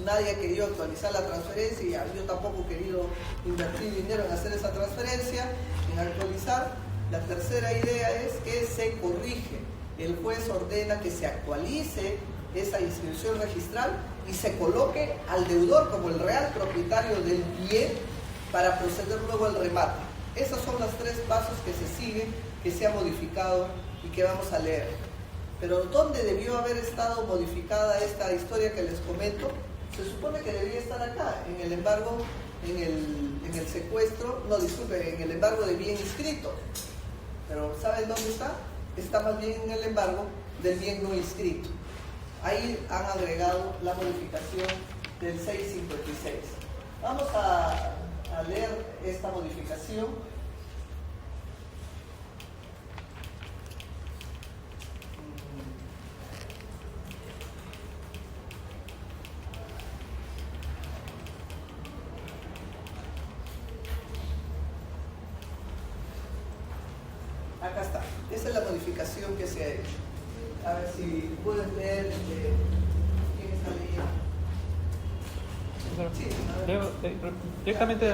nadie ha querido actualizar la transferencia y yo tampoco he querido invertir dinero en hacer esa transferencia, en actualizar. La tercera idea es que se corrige. El juez ordena que se actualice esa inscripción registral y se coloque al deudor como el real propietario del bien para proceder luego al remate. Esos son los tres pasos que se siguen, que se ha modificado y que vamos a leer. Pero ¿dónde debió haber estado modificada esta historia que les comento? Se supone que debía estar acá, en el embargo, en el secuestro, no, disculpe, en el embargo de bien inscrito. Pero ¿saben dónde está? Está más bien en el embargo del bien no inscrito. Ahí han agregado la modificación del 656. Vamos a leer esta modificación. Acá está. Esa es la modificación que se ha hecho. A ver si pueden leer quién está leyendo. Sí, directamente.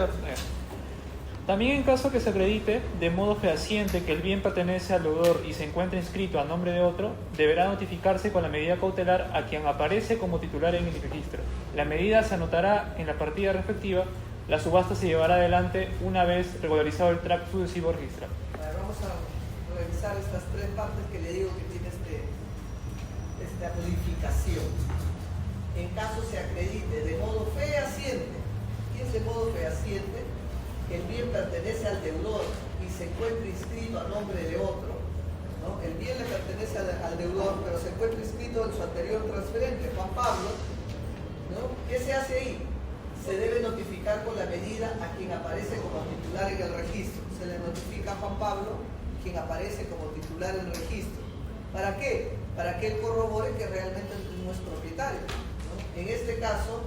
También en caso que se acredite de modo fehaciente que el bien pertenece al deudor y se encuentre inscrito a nombre de otro, deberá notificarse con la medida cautelar a quien aparece como titular en el registro. La medida se anotará en la partida respectiva. La subasta se llevará adelante una vez regularizado el tracto sucesivo registral. Vamos a revisar estas tres partes que le digo que tiene esta modificación. En caso se acredite de modo fehaciente, ¿qué es de modo fehaciente? Que el bien pertenece al deudor y se encuentra inscrito a nombre de otro, ¿no? El bien le pertenece al deudor, pero se encuentra inscrito en su anterior transferente, Juan Pablo, ¿no? ¿Qué se hace ahí? Se debe notificar con la medida a quien aparece como titular en el registro. Se le notifica a Juan Pablo, quien aparece como titular en el registro. ¿Para qué? Para que él corrobore que realmente no es propietario, ¿no? En este caso,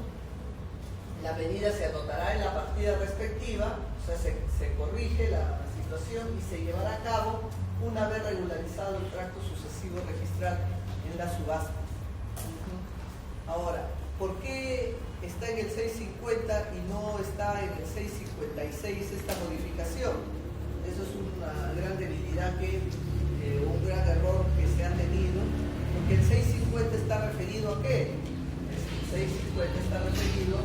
la medida se anotará en la partida respectiva, o sea, se corrige la situación y se llevará a cabo una vez regularizado el tracto sucesivo registral en la subasta. Ahora, ¿por qué está en el 650 y no está en el 656 esta modificación? Eso es una gran debilidad, un gran error que se ha tenido, porque el 650 está referido a qué? El 650 está referido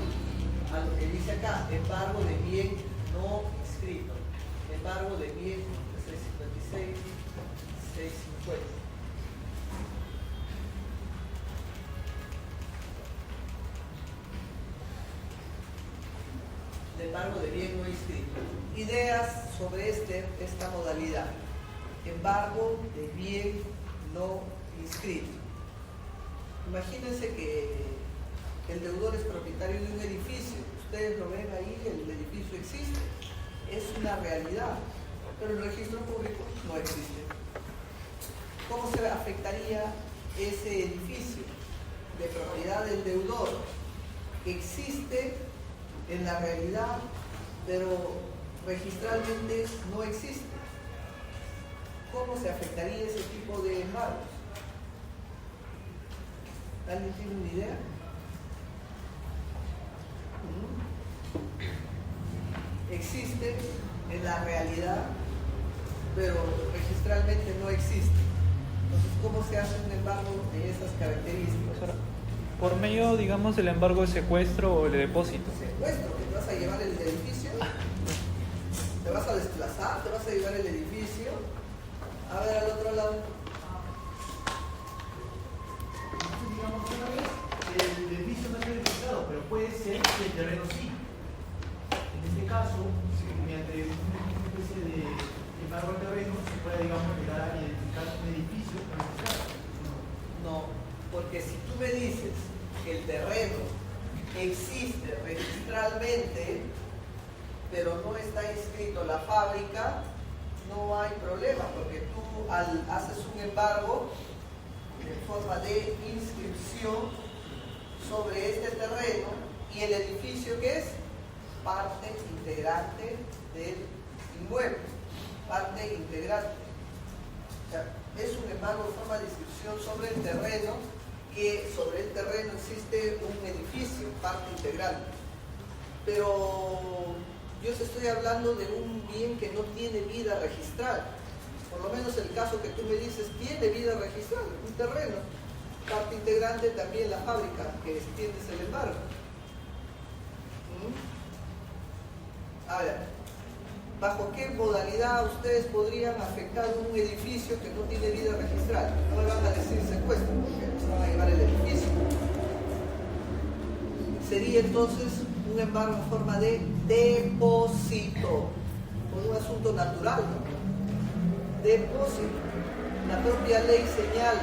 a lo que dice acá, embargo de bien no inscrito. Embargo de bien 656, 650. El embargo de bien no inscrito. Ideas sobre esta modalidad. Embargo de bien no inscrito. Imagínense que el deudor es propietario de un edificio. Ustedes lo ven ahí, el edificio existe. Es una realidad. Pero el registro público no existe. ¿Cómo se afectaría ese edificio de propiedad del deudor? Existe en la realidad, pero registralmente no existe. ¿Cómo se afectaría ese tipo de embargos? ¿Alguien tiene una idea? Existe en la realidad, pero registralmente no existe. Entonces, ¿cómo se hace un embargo de esas características? Por medio, digamos, del embargo de secuestro o de depósito. ¿Secuestro? ¿Te vas a llevar el edificio? ¿Te vas a desplazar? ¿Te vas a llevar el edificio? A ver, al otro lado. Digamos, una vez el edificio no está registrado, pero puede ser que el terreno sí. En este caso, mediante una especie de embargo al terreno, se puede, digamos, llegar a identificar un edificio registrado. No, porque si tú me dices que el terreno existe registralmente, pero no está inscrito la fábrica, no hay problema, porque tú haces un embargo en forma de inscripción sobre este terreno y el edificio que es parte integrante del inmueble. parte integrante. O sea, es un embargo en forma de inscripción sobre el terreno, que sobre el terreno existe un edificio, parte integrante. Pero yo te estoy hablando de un bien que no tiene vida registral. Por lo menos el caso que tú me dices tiene vida registral, un terreno. Parte integrante también la fábrica que extiendes el embargo. Ahora, ¿bajo qué modalidad ustedes podrían afectar un edificio que no tiene vida registral? No me van a decir secuestro, porque se van a llevar el edificio. Sería entonces un embargo en forma de depósito, por un asunto natural, ¿no? Depósito. La propia ley señala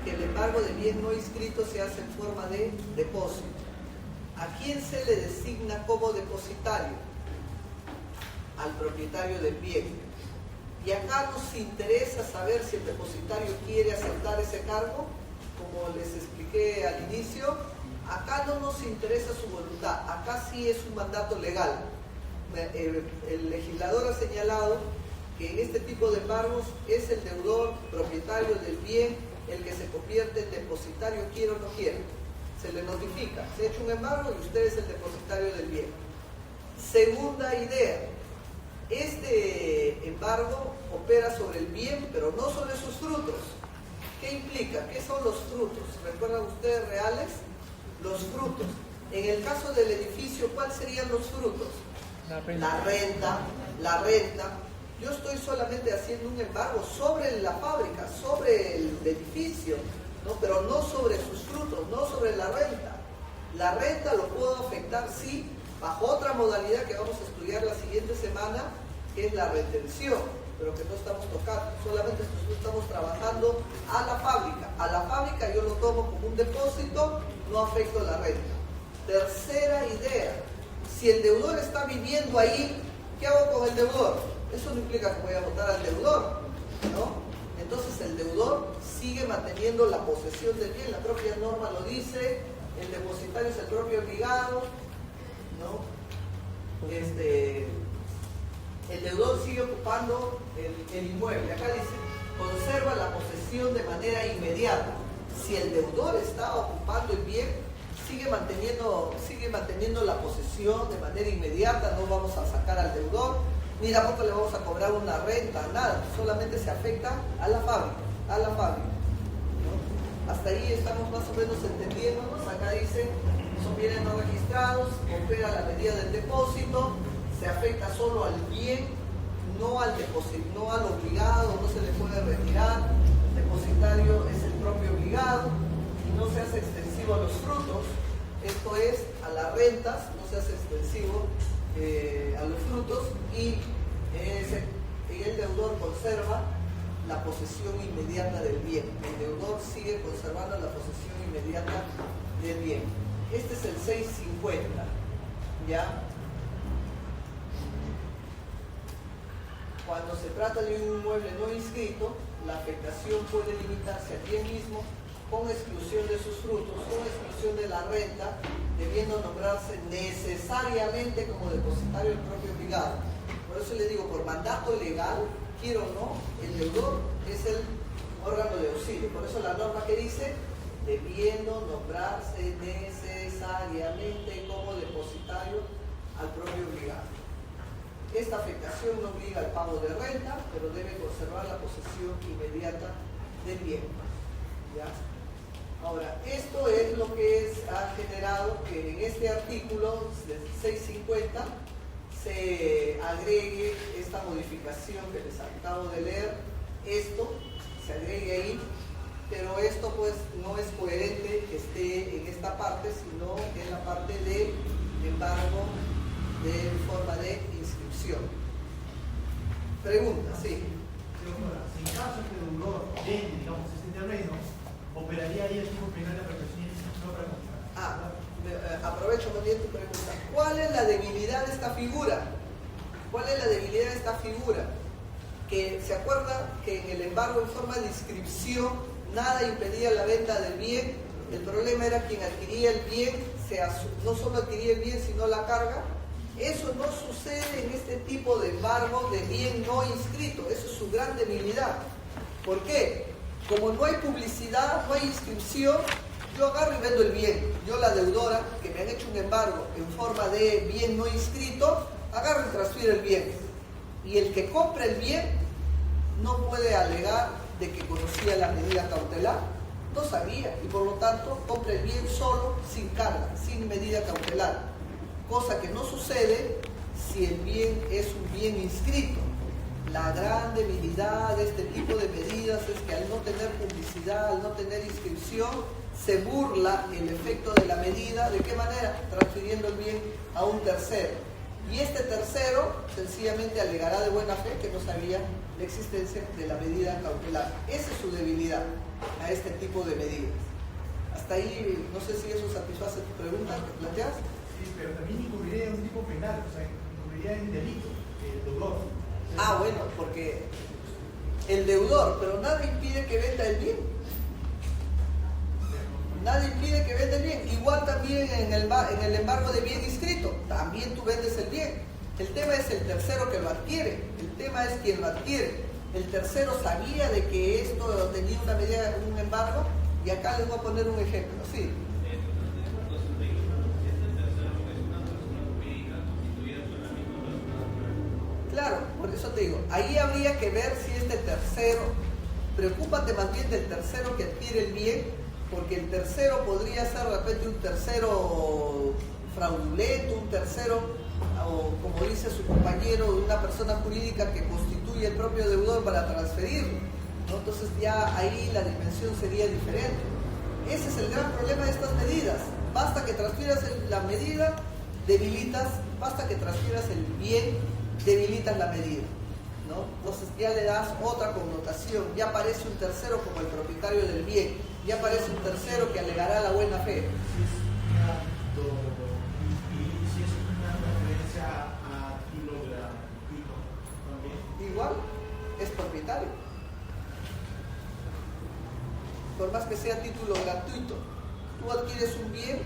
que el embargo de bien no inscrito se hace en forma de depósito. ¿A quién se le designa como depositario? Al propietario del bien. Y acá nos interesa saber si el depositario quiere aceptar ese cargo. Como les expliqué al inicio, acá no nos interesa su voluntad, acá sí es un mandato legal. El legislador ha señalado que en este tipo de embargos es el deudor propietario del bien el que se convierte en depositario, quiera o no quiera. Se le notifica, se ha hecho un embargo y usted es el depositario del bien. Segunda idea, este embargo opera sobre el bien, pero no sobre sus frutos. ¿Qué implica? ¿Qué son los frutos? ¿Recuerdan ustedes reales? Los frutos. En el caso del edificio, ¿cuáles serían los frutos? La renta. Yo estoy solamente haciendo un embargo sobre la fábrica, sobre el edificio, ¿no? Pero no sobre sus frutos, no sobre la renta. La renta lo puedo afectar, sí, bajo otra modalidad que vamos a estudiar la siguiente semana, que es la retención, pero que no estamos tocando, solamente estamos trabajando a la fábrica. A la fábrica yo lo tomo como un depósito, no afecto la renta. Tercera idea, si el deudor está viviendo ahí, ¿qué hago con el deudor? Eso no implica que voy a votar al deudor, ¿no? Entonces el deudor sigue manteniendo la posesión del bien, la propia norma lo dice, el depositario es el propio obligado, ¿no? El deudor sigue ocupando el inmueble. Acá dice, conserva la posesión de manera inmediata. Si el deudor está ocupando el bien, sigue manteniendo la posesión de manera inmediata, no vamos a sacar al deudor, ni tampoco le vamos a cobrar una renta, nada, solamente se afecta a la fábrica, ¿no? Hasta ahí estamos más o menos entendiéndonos. Acá dice, son bienes no registrados, opera la medida del depósito, se afecta solo al bien, no al depósito, no al obligado, no se le puede retirar, el depositario es el propio obligado y no se hace extensivo a los frutos, esto es, a las rentas, no se hace extensivo a los frutos y el deudor conserva la posesión inmediata del bien. El deudor sigue conservando la posesión inmediata del bien. Este es el 650, ¿ya? Cuando se trata de un inmueble no inscrito, la afectación puede limitarse al bien mismo con exclusión de sus frutos, con exclusión de la renta, debiendo nombrarse necesariamente como depositario el propio obligado. Por eso le digo, por mandato legal, quiero o no, el deudor es el órgano de auxilio. Por eso la norma que dice, debiendo nombrarse necesariamente como depositario al propio obligado. Esta afectación no obliga al pago de renta, pero debe conservar la posesión inmediata del bien. ¿Ya? Ahora, esto es lo que ha generado que en este artículo 650 se agregue esta modificación que les acabo de leer, esto se agregue ahí, pero esto pues no es coherente que esté en esta parte, sino en la parte del embargo de forma de inscripción. Pregunta, sí. Si en caso que el deudor vende, digamos, este terreno, operaría ahí el tipo penal de protección y no pregunta. Aprovecho muy bien tu pregunta. ¿Cuál es la debilidad de esta figura? ¿Cuál es la debilidad de esta figura? Que se acuerda que en el embargo en forma de inscripción nada impedía la venta del bien. El problema era quien adquiría el bien, no solo adquiría el bien, sino la carga. Eso no sucede en este tipo de embargo de bien no inscrito. Eso es su gran debilidad. ¿Por qué? Como no hay publicidad, no hay inscripción, yo agarro y vendo el bien. Yo, la deudora, que me han hecho un embargo en forma de bien no inscrito, agarro y transfiero el bien. Y el que compra el bien no puede alegar de que conocía la medida cautelar, no sabía, y por lo tanto compra el bien solo, sin carga, sin medida cautelar. Cosa que no sucede si el bien es un bien inscrito. La gran debilidad de este tipo de medidas es que al no tener publicidad, al no tener inscripción, se burla el efecto de la medida. ¿De qué manera? Transfiriendo el bien a un tercero. Y este tercero sencillamente alegará de buena fe que no sabía la existencia de la medida cautelar. Esa es su debilidad a este tipo de medidas. Hasta ahí, no sé si eso satisface tu pregunta que planteas. Sí, pero también incurriría en un tipo penal, o sea, incurriría en delito, el deudor. Ah, bueno, porque el deudor, pero nada impide que venda el bien. Nada impide que venda el bien. Igual también en el embargo de bien inscrito, también tú vendes el bien. El tema es el tercero que lo adquiere. El tema es quien lo adquiere. El tercero sabía de que esto tenía una medida, un embargo, y acá les voy a poner un ejemplo. Sí. Claro, por eso te digo, ahí habría que ver si este tercero, preocúpate más bien del tercero que adquiere el bien, porque el tercero podría ser de repente un tercero fraudulento, un tercero, o como dice su compañero, una persona jurídica que constituye el propio deudor para transferirlo, ¿no? Entonces ya ahí la dimensión sería diferente. Ese es el gran problema de estas medidas. Basta que transfieras la medida, debilitas, basta que transfieras el bien, debilitas la medida, ¿no? Entonces ya le das otra connotación, ya aparece un tercero como el propietario del bien, ya aparece un tercero que alegará la buena fe. Y si es una referencia a título gratuito también. Igual es propietario. Por más que sea título gratuito, tú adquieres un bien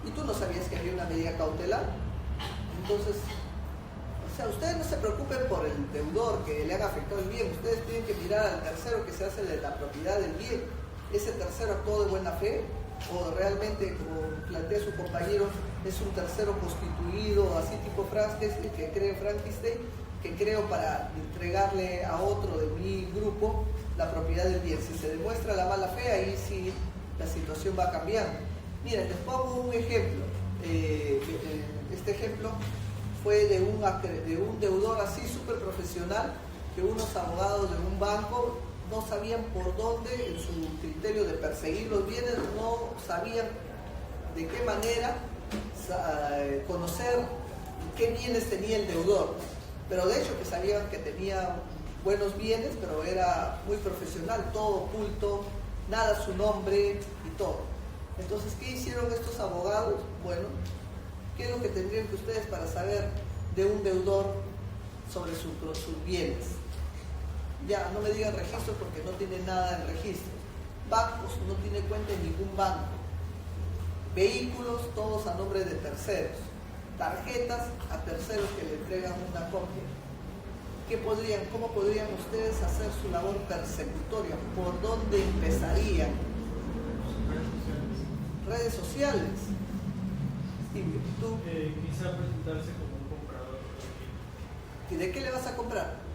y tú no sabías que había una medida cautelar. Entonces, o sea, ustedes no se preocupen por el deudor que le haga afectado el bien. Ustedes tienen que mirar al tercero que se hace de la propiedad del bien. ¿Ese tercero actuó de buena fe? ¿O realmente, como plantea su compañero, es un tercero constituido, así tipo Frankenstein, que cree Frankenstein, que creo para entregarle a otro de mi grupo la propiedad del bien? Si se demuestra la mala fe, ahí sí la situación va cambiando. Miren, les pongo un ejemplo. Este ejemplo fue de un deudor así súper profesional, que unos abogados de un banco no sabían por dónde, en su criterio de perseguir los bienes, no sabían de qué manera conocer qué bienes tenía el deudor. Pero de hecho que sabían que tenía buenos bienes, pero era muy profesional, todo oculto, nada a su nombre y todo. Entonces, ¿qué hicieron estos abogados? Bueno, ¿qué es lo que tendrían que ustedes para saber de un deudor sobre sus bienes? Ya, no me digan registro porque no tiene nada en registro. Bancos, no tiene cuenta en ningún banco. Vehículos, todos a nombre de terceros. Tarjetas a terceros que le entregan una copia. ¿Cómo podrían ustedes hacer su labor persecutoria? ¿Por dónde empezarían? Redes sociales. ¿Tú? Quizá presentarse como un comprador. ¿Y de qué le vas a comprar?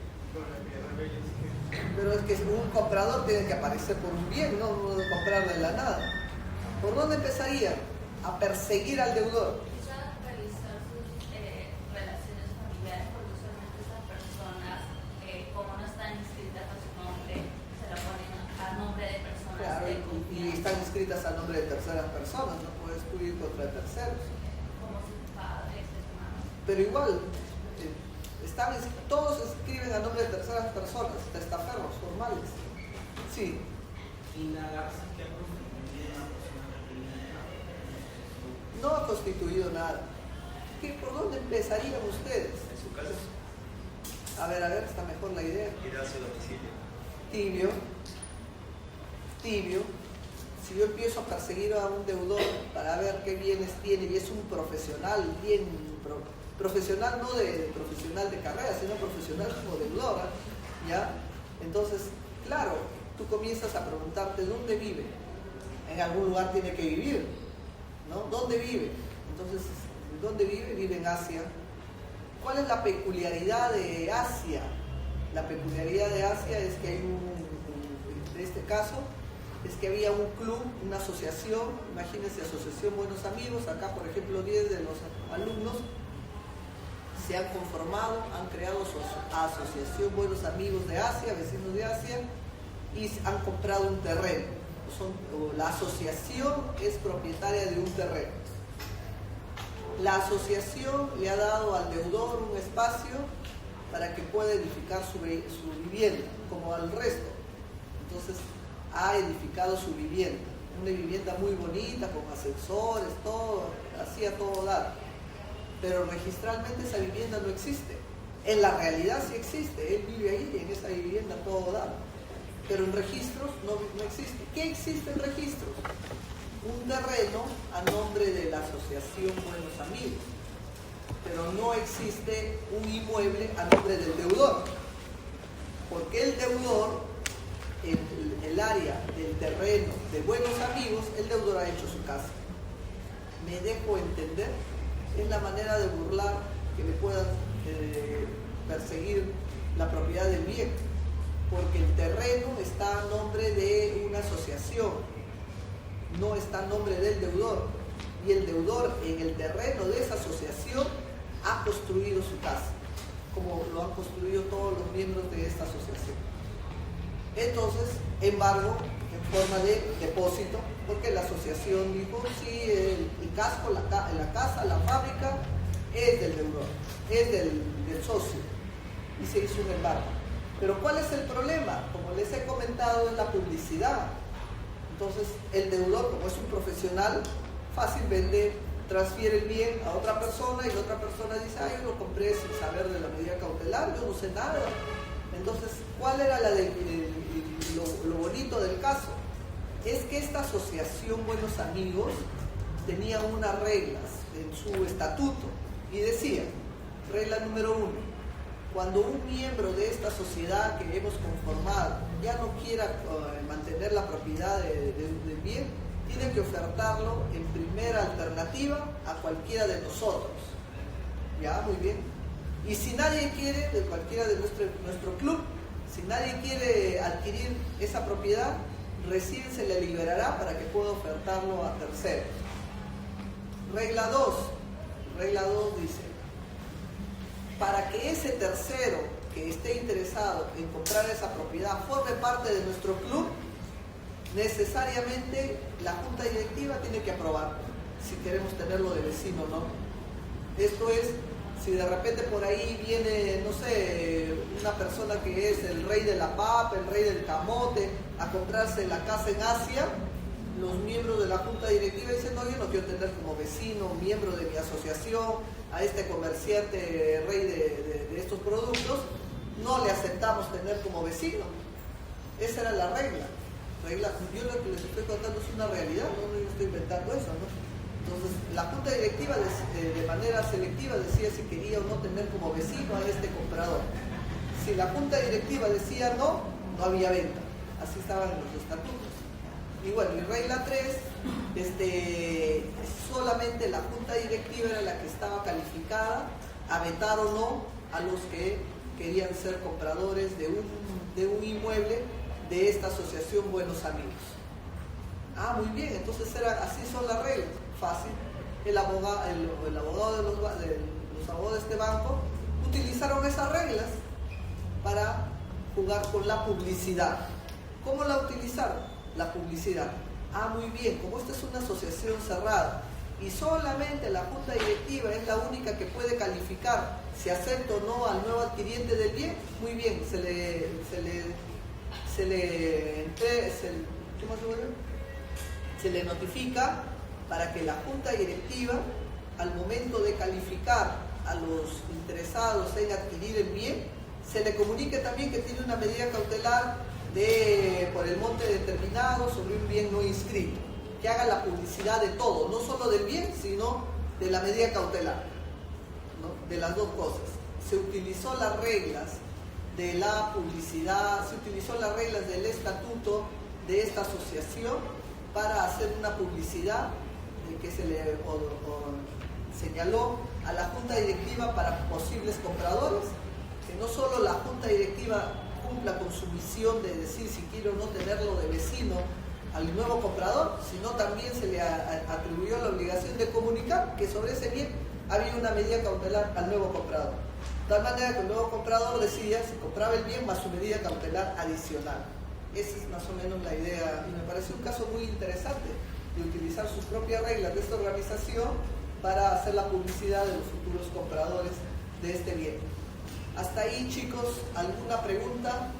Pero es que un comprador tiene que aparecer por un bien, no comprar de la nada. ¿Por dónde empezaría? A perseguir al deudor. Quizá revisar sus relaciones familiares, porque usualmente esas personas, como no están inscritas a su nombre, se la ponen a nombre de personas. Claro, de y confianza. están inscritas a nombre de terceras personas, no puedes tú ir contra terceros. Como sus padres, hermanos. Pero igual, todos se inscriben a nombre de terceras personas, testaferros formales. Sí. Indagarse que ha constituido una persona jurídica. No ha constituido nada. ¿Por dónde empezarían ustedes? En su caso, A ver, está mejor la idea. ir a su domicilio. Tibio. si yo empiezo a perseguir a un deudor para ver qué bienes tiene, y es un profesional, profesional no de profesional de carrera, sino profesional como deudor, ¿ya? Entonces, claro, tú comienzas a preguntarte dónde vive. En algún lugar tiene que vivir, ¿no? ¿Dónde vive? Entonces, ¿dónde vive? Vive en Asia. ¿Cuál es la peculiaridad de Asia? La peculiaridad de Asia es que hay en este caso, es que había un club, una asociación, imagínense, Asociación Buenos Amigos. Acá, por ejemplo, 10 de los alumnos se han conformado, han creado su Asociación Buenos Amigos de Asia, vecinos de Asia, y han comprado un terreno. La asociación es propietaria de un terreno. La asociación le ha dado al deudor un espacio para que pueda edificar su vivienda, como al resto. Entonces, ha edificado su vivienda, una vivienda muy bonita, con ascensores, todo, así a todo dar. Pero registralmente esa vivienda no existe. En la realidad sí existe, él vive ahí, en esa vivienda todo dar. Pero en registros no existe. ¿Qué existe en registros? Un terreno a nombre de la Asociación Buenos Amigos, pero no existe un inmueble a nombre del deudor, porque el deudor, en el área del terreno de Buenos Amigos, el deudor ha hecho su casa. ¿Me dejo entender? Es la manera de burlar que me puedan perseguir la propiedad del bien, porque el terreno está a nombre de una asociación, no está a nombre del deudor, y el deudor en el terreno de esa asociación ha construido su casa, como lo han construido todos los miembros de esta asociación. Entonces, embargo en forma de depósito, porque la asociación dijo, sí, el casco, la casa, la fábrica es del deudor, es del socio, y se hizo un embargo. Pero ¿cuál es el problema? Como les he comentado, es la publicidad. Entonces, el deudor, como es un profesional, fácil vende, transfiere el bien a otra persona, y la otra persona dice, ay, yo lo compré sin saber de la medida cautelar, yo no sé nada. Entonces, ¿cuál era lo bonito del caso? Es que esta asociación Buenos Amigos tenía unas reglas en su estatuto, y decía, regla número 1, cuando un miembro de esta sociedad que hemos conformado ya no quiera mantener la propiedad del bien, tiene que ofertarlo en primera alternativa a cualquiera de nosotros. Ya, muy bien. Y si nadie quiere, de cualquiera de nuestro club, si nadie quiere adquirir esa propiedad, recién se le liberará para que pueda ofertarlo a terceros. Regla 2 dice, para que ese tercero que esté interesado en comprar esa propiedad forme parte de nuestro club, necesariamente la junta directiva tiene que aprobar si queremos tenerlo de vecino o no. Esto es, si de repente por ahí viene, no sé, una persona que es el rey de la papa, el rey del camote, a comprarse la casa en Asia, los miembros de la junta directiva dicen, no, yo no quiero tener como vecino, miembro de mi asociación, a este comerciante rey de estos productos, no le aceptamos tener como vecino. Esa era la regla. Yo lo que les estoy contando es una realidad, no estoy inventando eso, ¿no? Entonces, la junta directiva de manera selectiva decía si quería o no tener como vecino a este comprador. Si la junta directiva decía no, no había venta. Así estaban los estatutos. Y bueno, y regla 3, solamente la junta directiva era la que estaba calificada a vetar o no a los que querían ser compradores de un inmueble de esta asociación Buenos Amigos. Ah, muy bien, entonces así son las reglas. Fácil. El abogado de los abogados de este banco utilizaron esas reglas para jugar con la publicidad. ¿Cómo la utilizaron? La publicidad. Ah, muy bien, como esta es una asociación cerrada y solamente la junta directiva es la única que puede calificar si acepta o no al nuevo adquiriente del bien, muy bien, se le notifica para que la junta directiva, al momento de calificar a los interesados en adquirir el bien, se le comunique también que tiene una medida cautelar por el monte determinado sobre un bien no inscrito, que haga la publicidad de todo, no solo del bien, sino de la medida cautelar, ¿no? De las dos cosas. Se utilizó las reglas de la publicidad, se utilizó las reglas del estatuto de esta asociación para hacer una publicidad que se le señaló a la junta directiva para posibles compradores, que no solo la junta directiva cumpla con su misión de decir si quiere o no tenerlo de vecino al nuevo comprador, sino también se le atribuyó la obligación de comunicar que sobre ese bien había una medida cautelar al nuevo comprador. De tal manera que el nuevo comprador decía si compraba el bien más su medida cautelar adicional. Esa es más o menos la idea, y me parece un caso muy interesante de utilizar sus propias reglas de esta organización para hacer la publicidad de los futuros compradores de este bien. Hasta ahí, chicos, ¿alguna pregunta?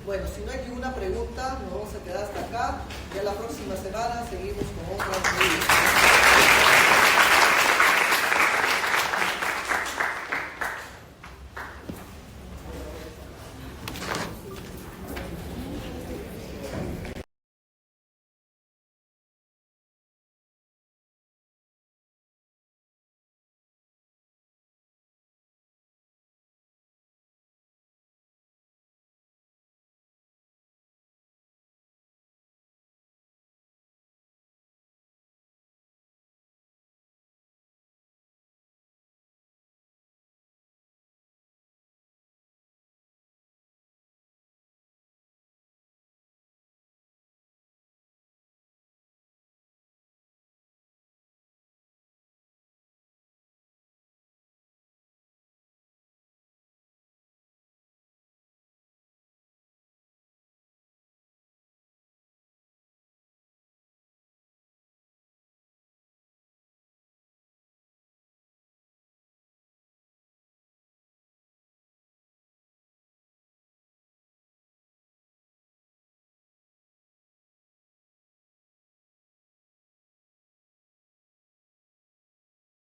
Bueno, si no hay ninguna pregunta, nos vamos a quedar hasta acá. Ya la próxima semana seguimos con otras medidas.